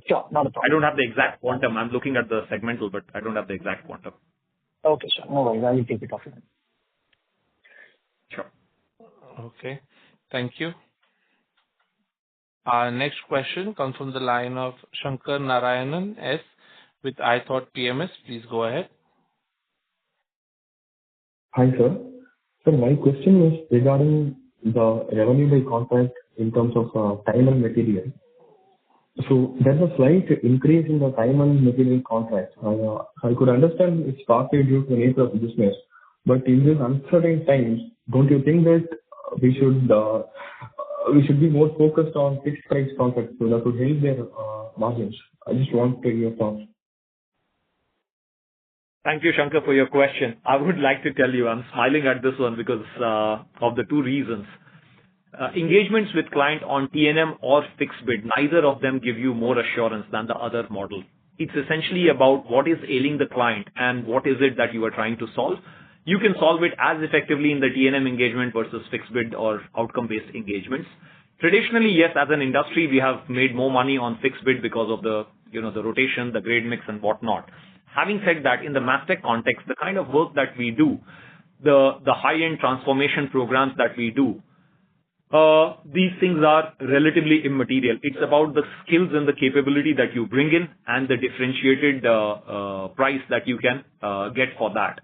Sure, not a problem. I don't have the exact quantum. I'm looking at the segmental, but I don't have the exact quantum. Okay, sure. No worries. I will take it offline. Sure. Okay. Thank you. Our next question comes from the line of Shankar Narayanan S. with iThought PMS. Please go ahead. Hi, sir. So my question was regarding the revenue by contract in terms of time and material. So there's a slight increase in the time and material contracts. I could understand it's partly due to the nature of the business, but in these uncertain times, don't you think that we should be more focused on fixed price contracts so that would help their margins? I just want to hear your thoughts. Thank you, Shankar, for your question. I would like to tell you I'm smiling at this one because of the two reasons. Engagements with client on T&M or fixed bid, neither of them give you more assurance than the other model. it's essentially about what is ailing the client and what is it that you are trying to solve. You can solve it as effectively in the T&M engagement versus fixed bid or outcome-based engagements. Traditionally, yes, as an industry, we have made more money on fixed bid because of the rotation, the grade mix, and whatnot. Having said that, in the Mastek context, the kind of work that we do, the high-end transformation programs that we do, these things are relatively immaterial. It's about the skills and the capability that you bring in and the differentiated price that you can get for that.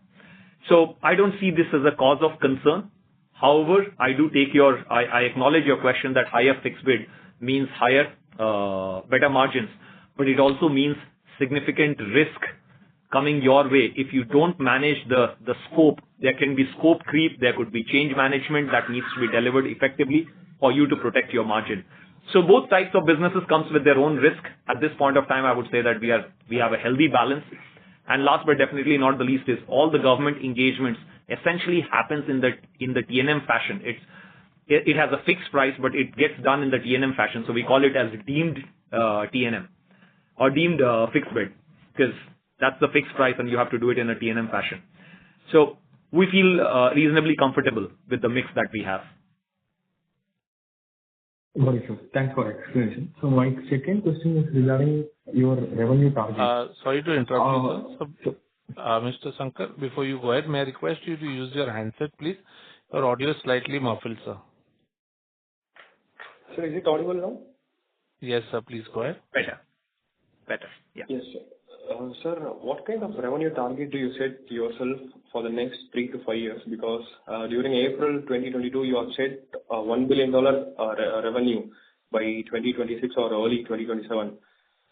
So I don't see this as a cause of concern. However, I acknowledge your question that higher fixed bid means higher, better margins, but it also means significant risk coming your way. If you don't manage the scope, there can be scope creep, there could be change management that needs to be delivered effectively for you to protect your margin. So both types of businesses comes with their own risk. At this point of time, I would say that we have a healthy balance. And last but definitely not the least is all the government engagements essentially happens in the T&M fashion. It has a fixed price, but it gets done in the T&M fashion. So we call it as deemed T&M or deemed fixed bid, because that's the fixed price and you have to do it in a T&M fashion. So we feel reasonably comfortable with the mix that we have. Got it, sir. Thanks for explanation. So my second question is regarding your revenue target. Sorry to interrupt you, sir. Mr. Shankar, before you go ahead, may I request you to use your handset, please? Your audio is slightly muffled, sir. So is it audible now? Yes, sir. Please go ahead. Better. Yeah. Yes, sir. Sir, what kind of revenue target do you set yourself for the next 3 to 5 years? Because during April 2022, you have set $1 billion revenue by 2026 or early 2027.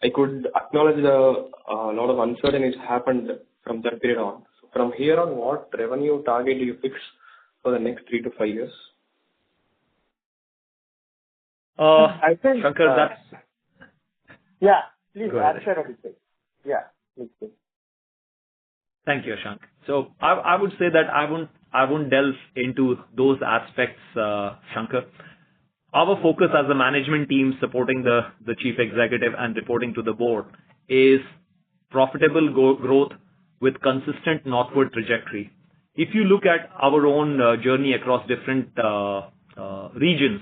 I could acknowledge a lot of uncertainties happened from that period on. So from here on, what revenue target do you fix for the next 3 to 5 years? I think, Shankar, that's... Yeah, please Go ahead. answer everything. Yeah, please. Thank you, Ashank. So I would say that I won't delve into those aspects, Shankar. Our focus as a management team supporting the chief executive and reporting to the board is profitable growth with consistent northward trajectory. If you look at our own journey across different regions,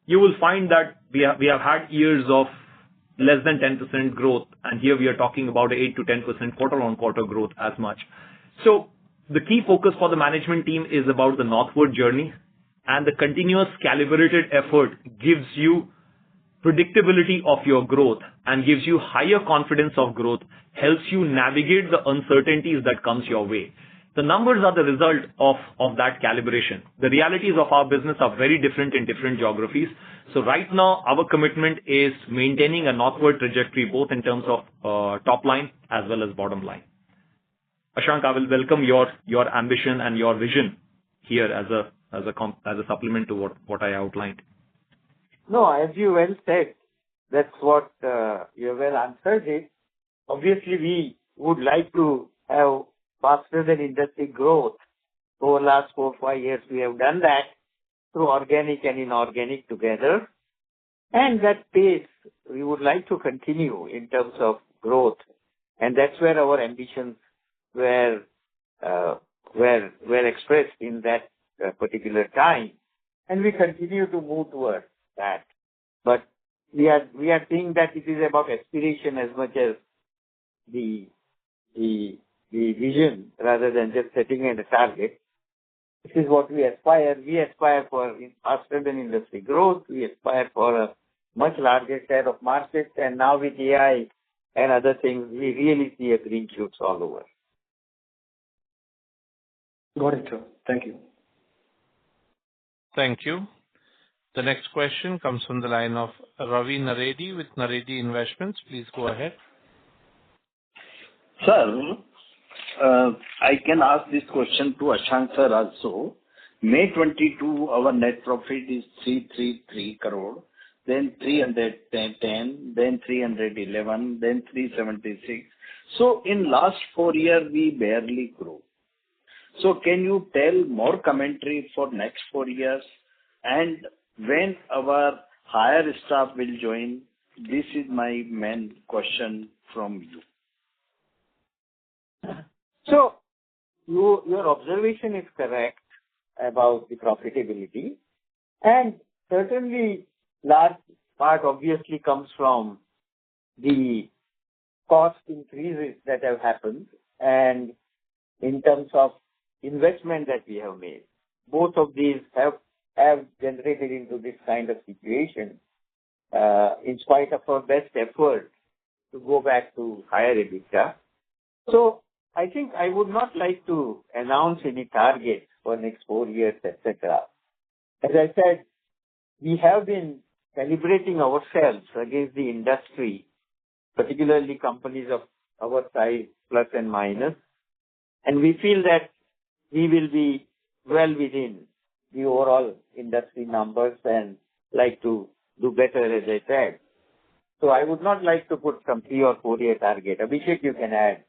you will find that we have had years of less than 10% growth, and here we are talking about 8 to 10% quarter-on-quarter growth as much. So the key focus for the management team is about the northward journey, and the continuous calibrated effort gives you predictability of your growth and gives you higher confidence of growth, helps you navigate the uncertainties that comes your way. The numbers are the result of that calibration. The realities of our business are very different in different geographies. So right now, our commitment is maintaining a northward trajectory, both in terms of top line as well as bottom line. Ashank, I will welcome your ambition and your vision here as a supplement to what I outlined. No, as you well said, that's what you well answered it. Obviously, we would like to have faster than industry growth. Over the last 4 or 5 years, we have done that through organic and inorganic together. And that pace, we would like to continue in terms of growth. And that's where our ambitions were expressed in that particular time. And we continue to move towards that. But we are seeing that it is about aspiration as much as the vision, rather than just setting a target. This is what we aspire. We aspire for faster than industry growth. We aspire for a much larger share of market. And now with AI and other things, we really see a green shoots all over. Got it, sir. Thank you. Thank you. The next question comes from the line of Ravi Naredi with Naredi Investments. Please go ahead. Sir, I can ask this question to Ashank sir also. May 22, our net profit is 333 crore, then 310, then 311, then 376. So in last 4 years, we barely grow. So can you tell more commentary for next 4 years, and when our higher staff will join This is my main question from you. So your observation is correct about the profitability, and certainly large part obviously comes from the cost increases that have happened and in terms of investment that we have made. Both of these have generated into this kind of situation in spite of our best effort to go back to higher EBITDA. So I think I would not like to announce any targets for next 4 years, etc. As I said, we have been calibrating ourselves against the industry, particularly companies of our size, plus and minus, and we feel that we will be well within the overall industry numbers and like to do better, as I said. So I would not like to put some 3 or 4 year target. Abhishek, you can add.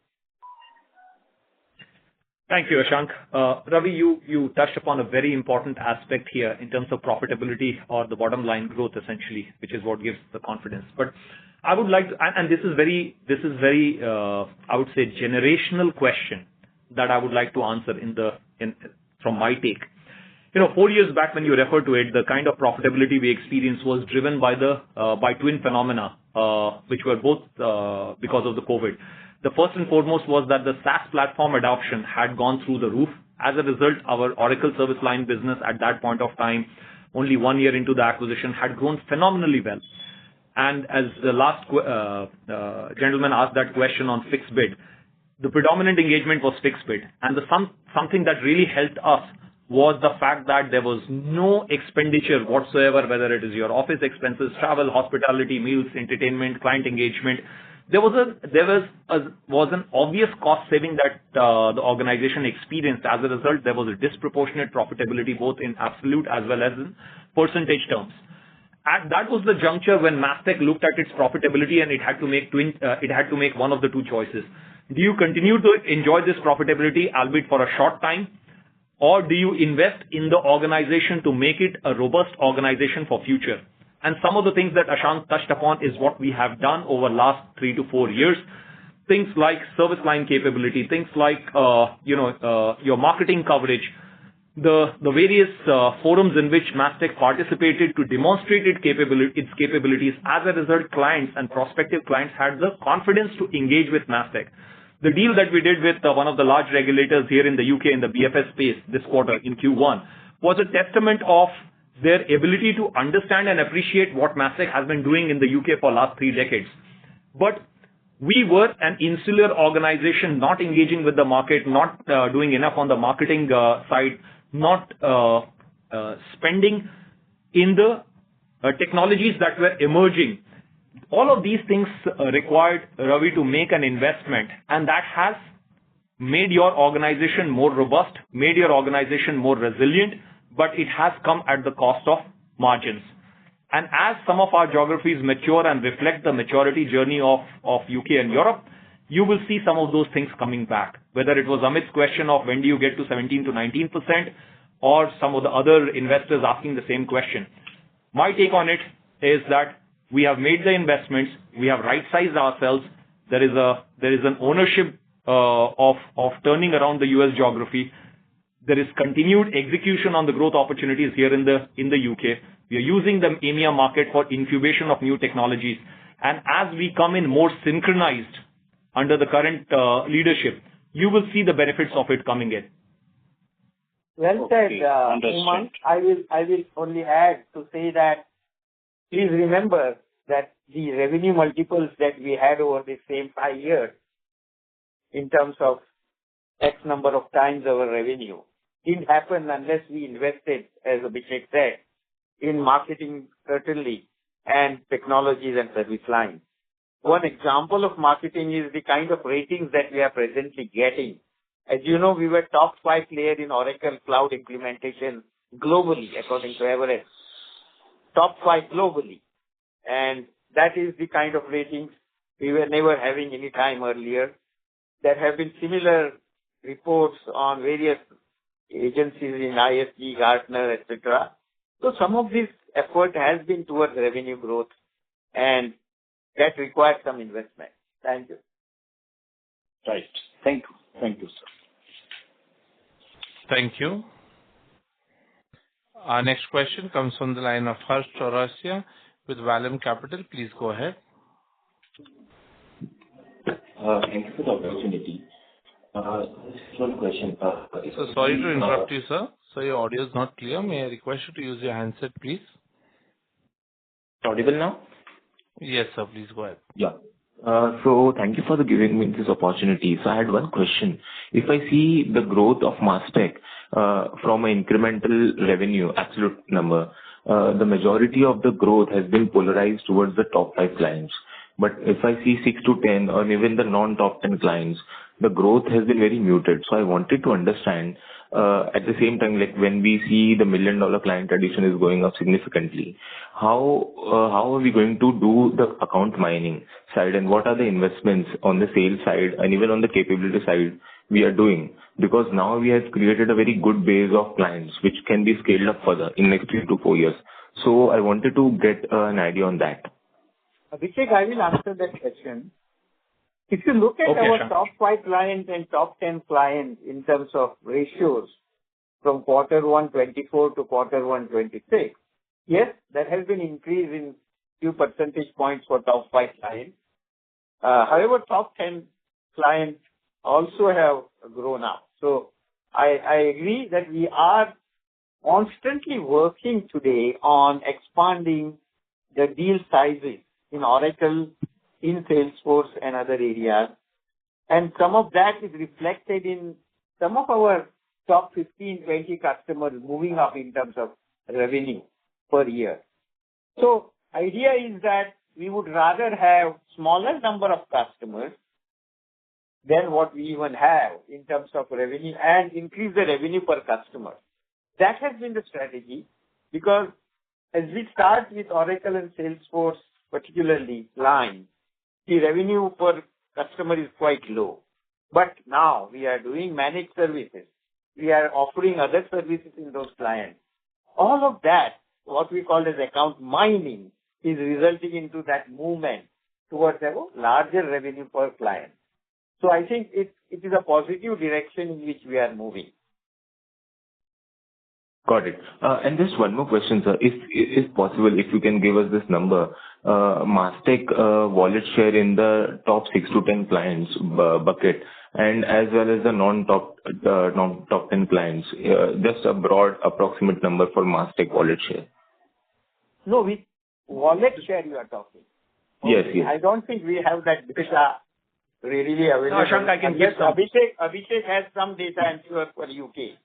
Thank you, Ashank. Ravi, you touched upon a very important aspect here in terms of profitability or the bottom line growth, essentially, which is what gives the confidence. But I would like to, and this is very, I would say, generational question that I would like to answer from my take. 4 years back when you referred to it, the kind of profitability we experienced was driven by twin phenomena, which were both because of the COVID. The first and foremost was that the SaaS platform adoption had gone through the roof. As a result, our Oracle service line business at that point of time, only 1 year into the acquisition, had grown phenomenally well. And as the last gentleman asked that question on fixed bid, the predominant engagement was fixed bid. And something that really helped us was the fact that there was no expenditure whatsoever, whether it is your office expenses, travel, hospitality, meals, entertainment, client engagement. There was an obvious cost saving that the organization experienced. As a result, there was a disproportionate profitability both in absolute as well as in percentage terms. And that was the juncture when Mastek looked at its profitability and it had to make one of the two choices. Do you continue to enjoy this profitability, albeit for a short time, or do you invest in the organization to make it a robust organization for future? And some of the things that Ashank touched upon is what we have done over the last 3 to 4 years. Things like service line capability, things like your marketing coverage, the various forums in which Mastek participated to demonstrate its capabilities. As a result, clients and prospective clients had the confidence to engage with Mastek. The deal that we did with one of the large regulators here in the UK in the BFS space this quarter in Q1 was a testament of their ability to understand and appreciate what Mastek has been doing in the UK for the last 3 decades. But we were an insular organization, not engaging with the market, not doing enough on the marketing side, not spending in the technologies that were emerging. All of these things required Ravi to make an investment, and that has made your organization more robust, made your organization more resilient, but it has come at the cost of margins. And as some of our geographies mature and reflect the maturity journey of UK and Europe, you will see some of those things coming back. Whether it was Amit's question of when do you get to 17 to 19%, or some of the other investors asking the same question. My take on it is that we have made the investments, we have right-sized ourselves. There is an ownership of turning around the US geography. There is continued execution on the growth opportunities here in the UK. We are using the EMEA market for incubation of new technologies. And as we come in more synchronized under the current leadership, you will see the benefits of it coming in. Well said, Umang. I will only add to say that please remember that the revenue multiples that we had over the same 5 years in terms of X number of times our revenue didn't happen unless we invested, as Abhishek said, in marketing certainly and technologies and service lines. One example of marketing is the kind of ratings that we are presently getting. As you know, we were top 5 player in Oracle Cloud implementation globally, according to Everest. Top 5 globally. And that is the kind of ratings we were never having any time earlier. There have been similar reports on various agencies in ISG, Gartner, etc. So some of this effort has been towards revenue growth. And that requires some investment. Thank you. Right. Thank you. Thank you, sir. Thank you. Our next question comes from the line of Harsh Chaurasia with Vallum Capital. Please go ahead. Thank you for the opportunity. Just one question. So sorry to interrupt you, sir. So your audio is not clear. May I request you to use your handset, please? Audible now? Yes, sir. Please go ahead. Yeah. So thank you for giving me this opportunity. So I had one question. If I see the growth of Mastek from an incremental revenue, absolute number, the majority of the growth has been polarized towards the top 5 clients. But if I see 6 to 10 or even the non-top 10 clients, the growth has been very muted. So I wanted to understand, at the same time, like when we see the $1 million client addition is going up significantly, how are we going to do the account mining side, and what are the investments on the sales side and even on the capability side we are doing? Because now we have created a very good base of clients which can be scaled up further in next 3 to 4 years. So I wanted to get an idea on that. Abhishek, I will answer that question. If you look at our top 5 clients and top 10 clients in terms of ratios from Q1 24 to Q1 26, yes, there has been increase in few percentage points for top 5 clients. However, top 10 clients also have grown up. So I agree that we are constantly working today on expanding the deal sizes in Oracle, in Salesforce and other areas. And some of that is reflected in some of our top 15, 20 customers moving up in terms of revenue per year. So idea is that we would rather have smaller number of customers than what we even have in terms of revenue and increase the revenue per customer. That has been the strategy, because as we start with Oracle and Salesforce, particularly line, the revenue per customer is quite low. But now we are doing managed services. We are offering other services in those clients. All of that, what we call as account mining, is resulting into that movement towards a larger revenue per client. So I think it is a positive direction in which we are moving. Got it. And just one more question, sir. If possible, if you can give us this number, Mastek wallet share in the top 6 to 10 clients bucket, and as well as the non-top 10 clients, just a broad approximate number for Mastek wallet share. No, with wallet share you are talking. Yes, yes. I don't think we have that data readily available. No, Ashank, I can give some. Abhishek has some data, I'm sure, for UK.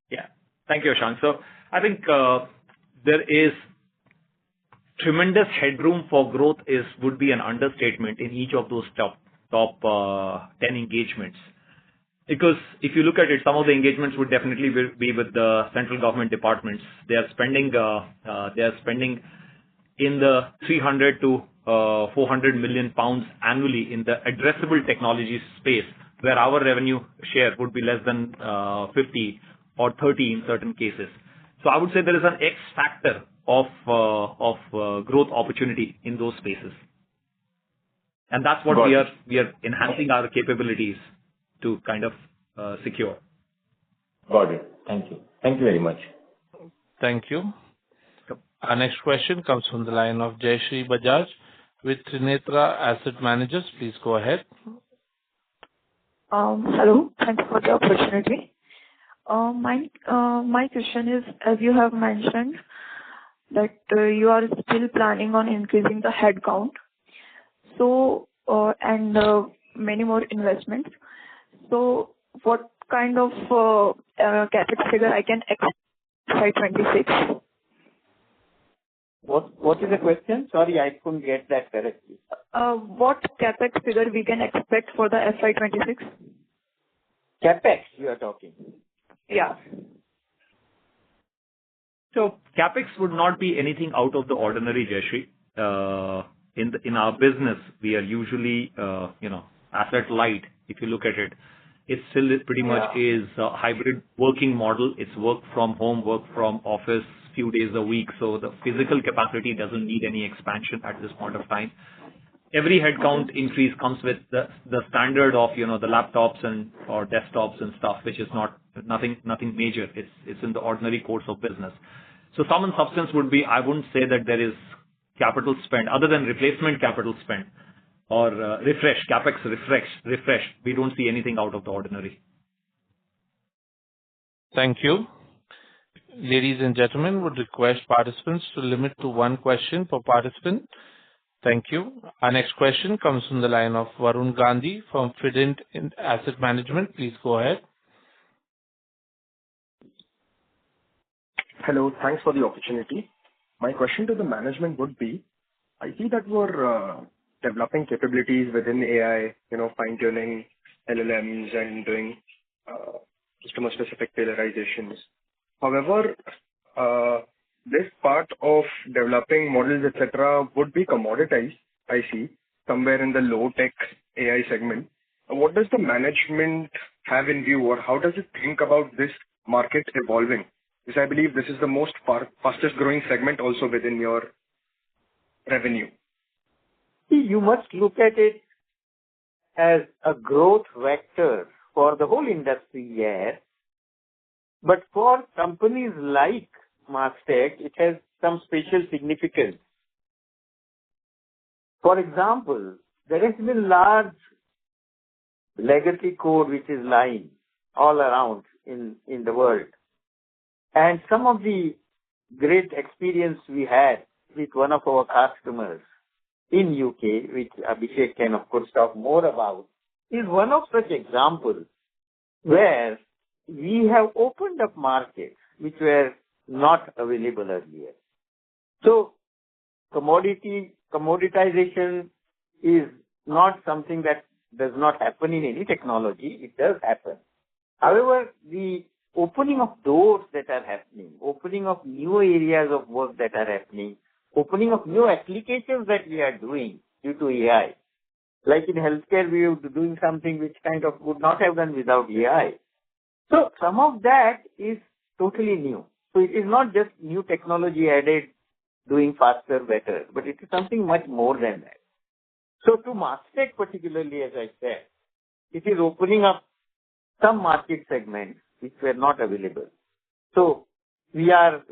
Yeah. Thank you, Ashank. So I think there is tremendous headroom for growth would be an understatement in each of those top 10 engagements. Because if you look at it, some of the engagements would definitely be with the central government departments. They are spending in the 300 to 400 million pounds annually in the addressable technology space, where our revenue share would be less than 50 or 30 in certain cases. So I would say there is an X factor of growth opportunity in those spaces. And that's what we are enhancing our capabilities to kind of secure. Got it. Thank you. Thank you very much. Thank you. Our next question comes from the line of Jayshree Bajaj with Trinetra Asset Managers. Please go ahead. Hello. Thanks for the opportunity. My question is, as you have mentioned, that you are still planning on increasing the headcount, so and many more investments. So, what kind of capex figure I can expect by 26? What is the question? Sorry, I couldn't get that correctly. What capex figure we can expect for the FY26? Capex, you are talking. Yeah. So capex would not be anything out of the ordinary, Jayshree. In our business, we are usually asset light. If you look at it, it still pretty much is a hybrid working model. It's work from home, work from office few days a week, so the physical capacity doesn't need any expansion at this point of time. Every headcount increase comes with the standard of, the laptops or desktops and stuff, which is nothing major. It's in the ordinary course of business. So sum and substance would be, I wouldn't say that there is capital spend other than replacement capital spend or CapEx refresh. We don't see anything out of the ordinary. Thank you. Ladies and gentlemen, would request participants to limit to one question per participant. Thank you. Our next question comes from the line of Varun Gandhi from Fident Asset Management. Please go ahead. Hello. Thanks for the opportunity. My question to the management would be, I see that we're developing capabilities within AI, fine-tuning LLMs and doing customer-specific tailorizations. However, this part of developing models, etc., would be commoditized, I see, somewhere in the low-tech AI segment. What does the management have in view, or how does it think about this market evolving? Because I believe this is the most fastest growing segment also within your revenue. You must look at it as a growth vector for the whole industry, yes. But for companies like Mastek, it has some special significance. For example, there has been large legacy code which is lying all around in the world. And some of the great experience we had with one of our customers in UK, which Abhishek can of course talk more about, is one of such examples where we have opened up markets which were not available earlier. So commoditization is not something that does not happen in any technology. It does happen. However, the opening of doors that are happening, opening of new areas of work that are happening, opening of new applications that we are doing due to AI. Like in healthcare, we are doing something which kind of would not have done without AI. So some of that is totally new. So it is not just new technology added, doing faster, better, but it is something much more than that. So to Mastek particularly, as I said, it is opening up some market segments which were not available. So we are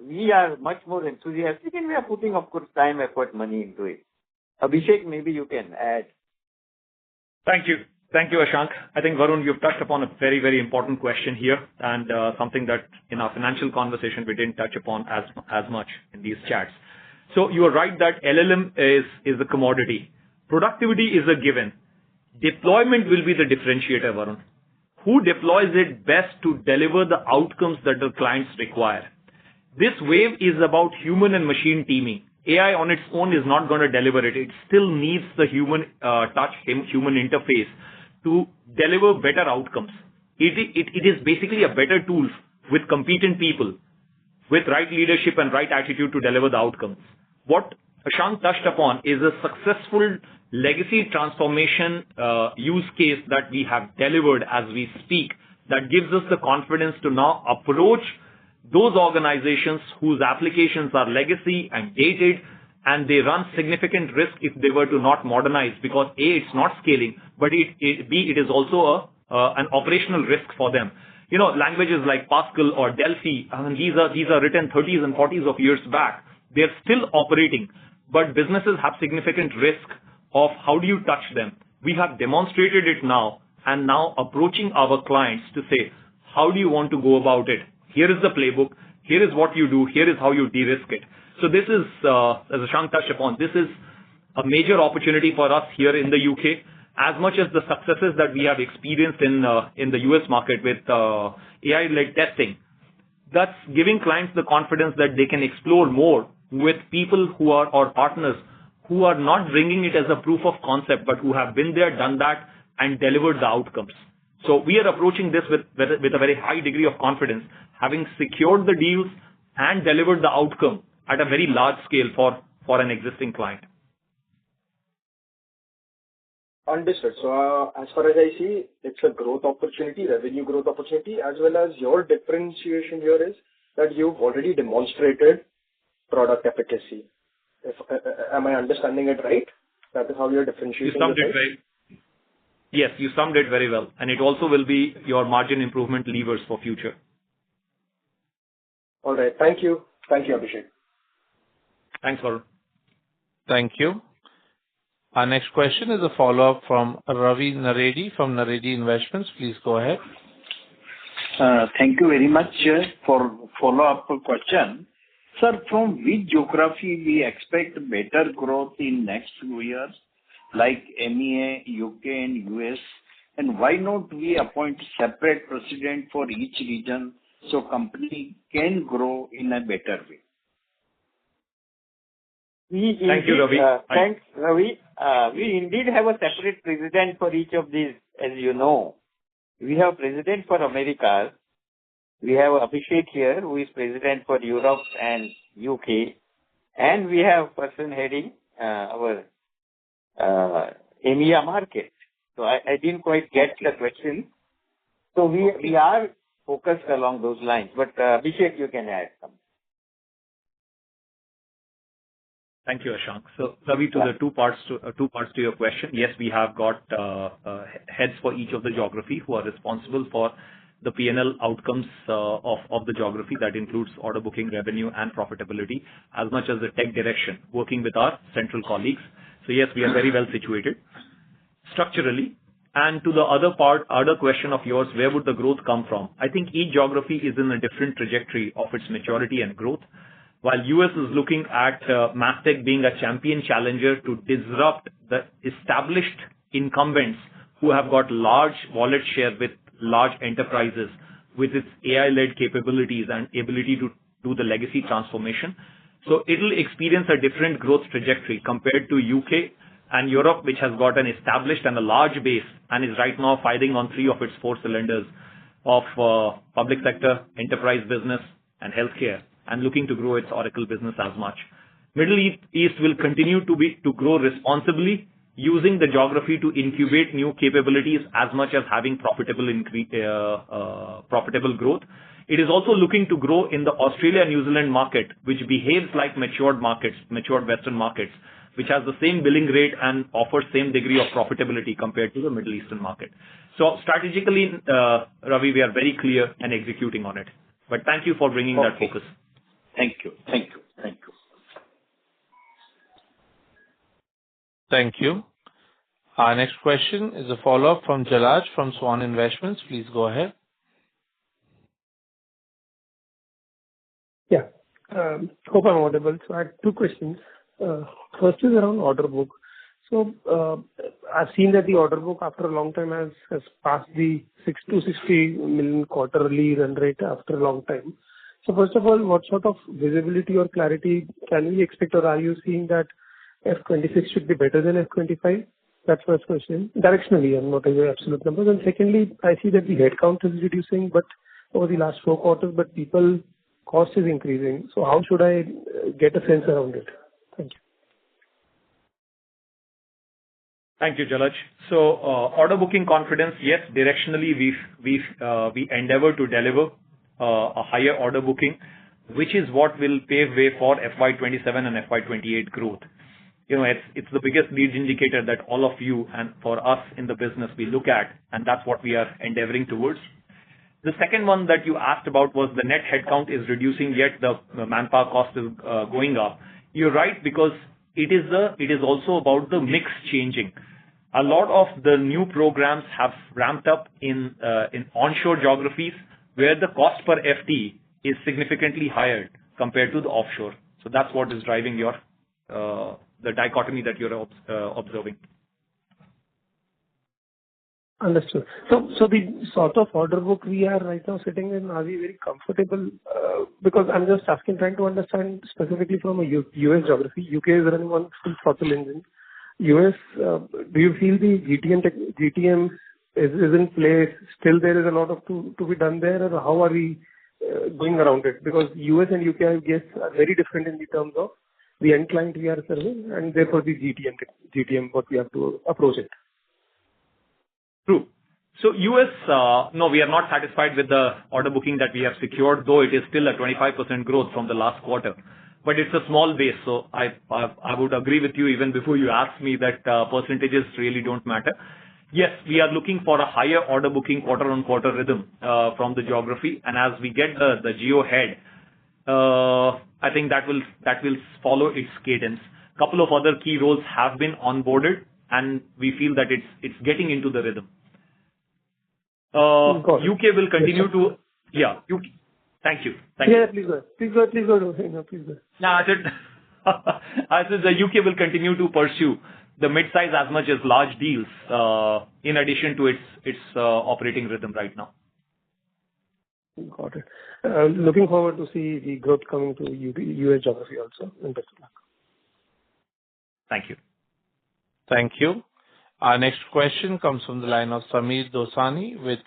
much more enthusiastic, and we are putting, of course, time, effort, money into it. Abhishek, maybe you can add. Thank you. Thank you, Ashank. I think, Varun, you've touched upon a very, very important question here, and something that in our financial conversation we didn't touch upon as much in these chats. So you are right that LLM is a commodity. Productivity is a given. Deployment will be the differentiator, Varun. Who deploys it best to deliver the outcomes that the clients require? This wave is about human and machine teaming. AI on its own is not going to deliver it. It still needs the human touch, human interface to deliver better outcomes. It is basically a better tool with competent people, with right leadership and right attitude to deliver the outcomes. What Ashank touched upon is a successful legacy transformation use case that we have delivered as we speak that gives us the confidence to now approach those organizations whose applications are legacy and dated, and they run significant risk if they were to not modernize because A, it's not scaling, but B, it is also an operational risk for them. Languages like Pascal or Delphi, these are written 30s and 40s of years back. They're still operating, but businesses have significant risk of how do you touch them. We have demonstrated it now, and now approaching our clients to say, how do you want to go about it? Here is the playbook. Here is what you do. Here is how you de-risk it. So this is, as Ashank touched upon, this is a major opportunity for us here in the UK, as much as the successes that we have experienced in the US market with AI-led testing. That's giving clients the confidence that they can explore more with people who are, or partners who are not bringing it as a proof of concept, but who have been there, done that, and delivered the outcomes. So we are approaching this with a very high degree of confidence, having secured the deals and delivered the outcome at a very large scale for an existing client. Understood. So as far as I see, it's a growth opportunity, revenue growth opportunity, as well as your differentiation here is that you've already demonstrated product efficacy. Am I understanding it right? That is how you're differentiating. Yes, you summed it very well. And it also will be your margin improvement levers for future. All right. Thank you. Thank you, Abhishek. Thanks, Varun. Thank you. Our next question is a follow-up from Ravi Naredi from Naredi Investments. Please go ahead. Thank you very much for follow-up question. Sir, from which geography we expect better growth in next few years, like MEA, UK and US? And why not we appoint separate president for each region so company can grow in a better way? Thank you, Ravi. Thanks, Ravi. We indeed have a separate president for each of these, as you know. We have president for Americas. We have Abhishek here, who is president for Europe and UK. And we have person heading our EMEA market. So I didn't quite get the question. So we are focused along those lines. But Abhishek, you can add something. Thank you, Ashank. So, Ravi, to the two parts to your question. Yes, we have got heads for each of the geography who are responsible for the P&L outcomes of the geography. That includes order booking, revenue, and profitability, as much as the tech direction, working with our central colleagues. So, yes, we are very well situated structurally. And to the other question of yours, where would the growth come from? I think each geography is in a different trajectory of its maturity and growth. While US is looking at Mastek being a champion challenger to disrupt the established incumbents who have got large wallet share with large enterprises with its AI-led capabilities and ability to do the legacy transformation. So it will experience a different growth trajectory compared to UK and Europe, which has got an established and a large base and is right now firing on 3 of its 4 cylinders of public sector, enterprise business, and healthcare, and looking to grow its Oracle business as much. Middle East will continue to grow responsibly, using the geography to incubate new capabilities as much as having profitable growth. It is also looking to grow in the Australia-New Zealand market, which behaves like matured Western markets, which has the same billing rate and offers same degree of profitability compared to the Middle Eastern market. So strategically, Ravi, we are very clear and executing on it. But thank you for bringing that focus. Thank you. Thank you. Thank you. Thank you. Our next question is a follow-up from Jalaj from Swan Investments. Please go ahead. Yeah. Hope I'm audible. So I had 2 questions. First is around order book. So I've seen that the order book after a long time has passed the 260 million quarterly run rate after a long time. So first of all, what sort of visibility or clarity can we expect, or are you seeing that F26 should be better than F25? That's first question. Directionally, I'm not aware of absolute numbers. And secondly, I see that the headcount is reducing, but over the last 4 quarters, but people cost is increasing. So how should I get a sense around it? Thank you. Thank you, Jalaj. So order booking confidence, yes, directionally we endeavor to deliver a higher order booking, which is what will pave way for FY27 and FY28 growth. You know, it's the biggest lead indicator that all of you and for us in the business we look at, and that's what we are endeavoring towards. The second one that you asked about was the net headcount is reducing, yet the manpower cost is going up. You're right, because it is also about the mix changing. A lot of the new programs have ramped up in onshore geographies where the cost per FT is significantly higher compared to the offshore. So that's what is driving your the dichotomy that you're observing. Understood. So the sort of order book we are right now sitting in, are we very comfortable? Because I'm just trying to understand specifically from a US geography. UK is running on full throttle engine. US, do you feel the GTM is in place? Still there is a lot of to be done there, or how are we going around it? Because US and UK, I guess, are very different in the terms of the end client we are serving, and therefore the GTM what we have to approach it. True. So US, no, we are not satisfied with the order booking that we have secured, though it is still a 25% growth from the last quarter. but it's a small base. So I would agree with you even before you asked me that percentages really don't matter. Yes, we are looking for a higher order booking quarter-on-quarter rhythm from the geography, and as we get the geo head, I think that will follow its cadence. Couple of other key roles have been onboarded, and we feel that it's getting into the rhythm. UK will continue to... Yeah, UK. Thank you. Yeah, please go. Please go. No, please go. No, I said the UK will continue to pursue the mid-size as much as large deals, in addition to its operating rhythm right now. Got it. Looking forward to see the growth coming to US geography also. And best of luck. Thank you. Thank you. Our next question comes from the line of Sameer Dosani with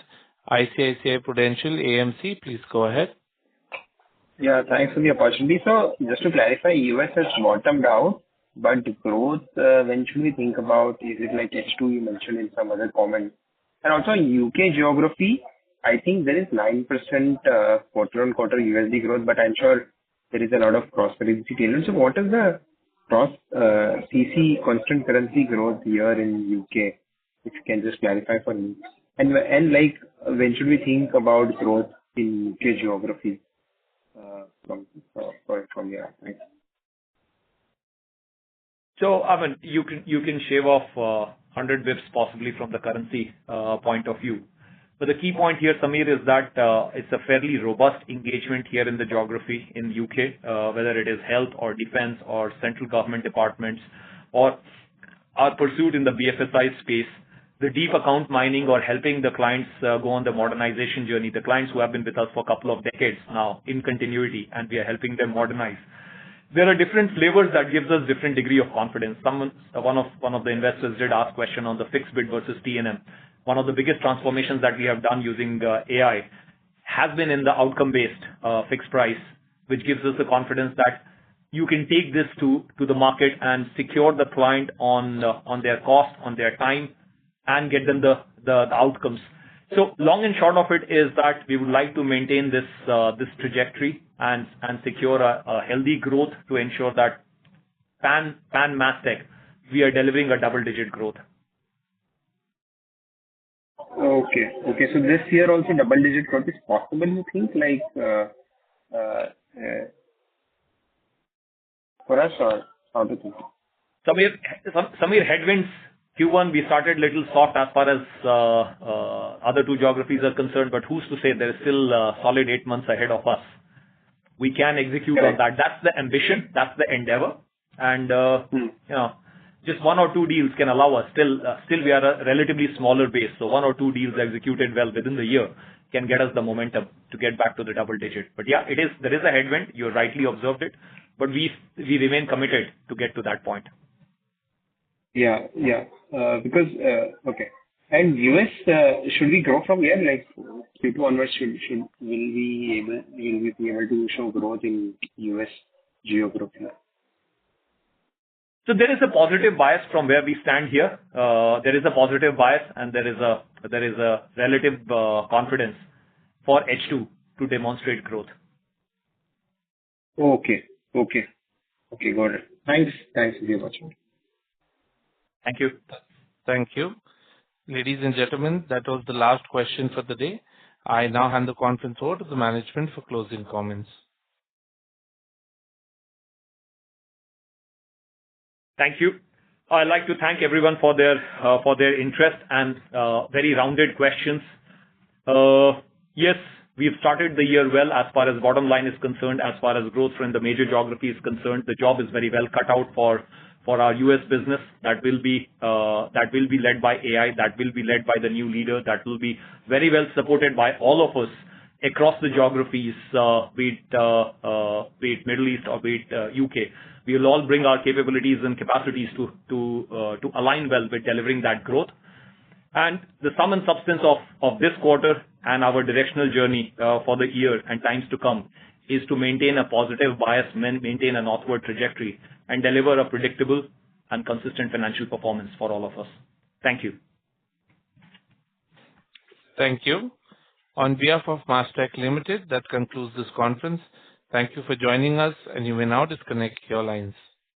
ICICI Prudential AMC. Please go ahead. Yeah, thanks for the opportunity. So just to clarify, US has bottomed out, but growth, when should we think about? Is it like H2 you mentioned in some other comment? And also UK geography, I think there is 9% quarter-on-quarter USD growth, but I'm sure there is a lot of cross-currency tailwind. So what is the CC constant currency growth here in UK? If you can just clarify for me. And like, when should we think about growth in UK geography from here? Thanks. So, I mean, you can shave off 100 bits possibly from the currency point of view. But the key point here, Sameer, is that it's a fairly robust engagement here in the geography in UK, whether it is health or defense or central government departments or our pursuit in the BFSI space, the deep account mining or helping the clients go on the modernization journey, the clients who have been with us for a couple of decades now in continuity, and we are helping them modernize. There are different flavors that gives us different degree of confidence. One of the investors did ask question on the fixed bid versus T&M. One of the biggest transformations that we have done using AI has been in the outcome-based fixed price, which gives us the confidence that you can take this to the market and secure the client on their cost, on their time, and get them the outcomes. So long and short of it is that we would like to maintain this trajectory and secure a healthy growth to ensure that pan Mastek, we are delivering a double-digit growth. Okay. So this year also double-digit growth is possible, you think, like for us, or how to think? Sameer, headwinds, Q1, we started little soft as far as other two geographies are concerned, but who's to say there is still solid 8 months ahead of us. We can execute on that. That's the ambition. That's the endeavor. And, just one or two deals can allow us. Still we are a relatively smaller base. So one or two deals executed well within the year can get us the momentum to get back to the double digit. But yeah, there is a headwind. You rightly observed it, but we remain committed to get to that point. Yeah. Because, okay. And US, should we grow from here? Like Q2 onwards, will we be able to show growth in US geography? So there is a positive bias from where we stand here. There is a positive bias, and there is a relative confidence for H2 to demonstrate growth. Okay, got it. Thanks very much. Thank you. Thank you. Ladies and gentlemen, that was the last question for the day. I now hand the conference over to the management for closing comments. Thank you. I'd like to thank everyone for their interest and very rounded questions. Yes, we've started the year well as far as bottom line is concerned, as far as growth from the major geography is concerned. The job is very well cut out for our US business. That will be led by AI. That will be led by the new leader. That will be very well supported by all of us across the geographies, be it Middle East or be it UK. We will all bring our capabilities and capacities to align well with delivering that growth. And the sum and substance of this quarter and our directional journey for the year and times to come is to maintain a positive bias, maintain an upward trajectory, and deliver a predictable and consistent financial performance for all of us. Thank you. Thank you. On behalf of Mastek Limited, that concludes this conference. Thank you for joining us, and you may now disconnect your lines.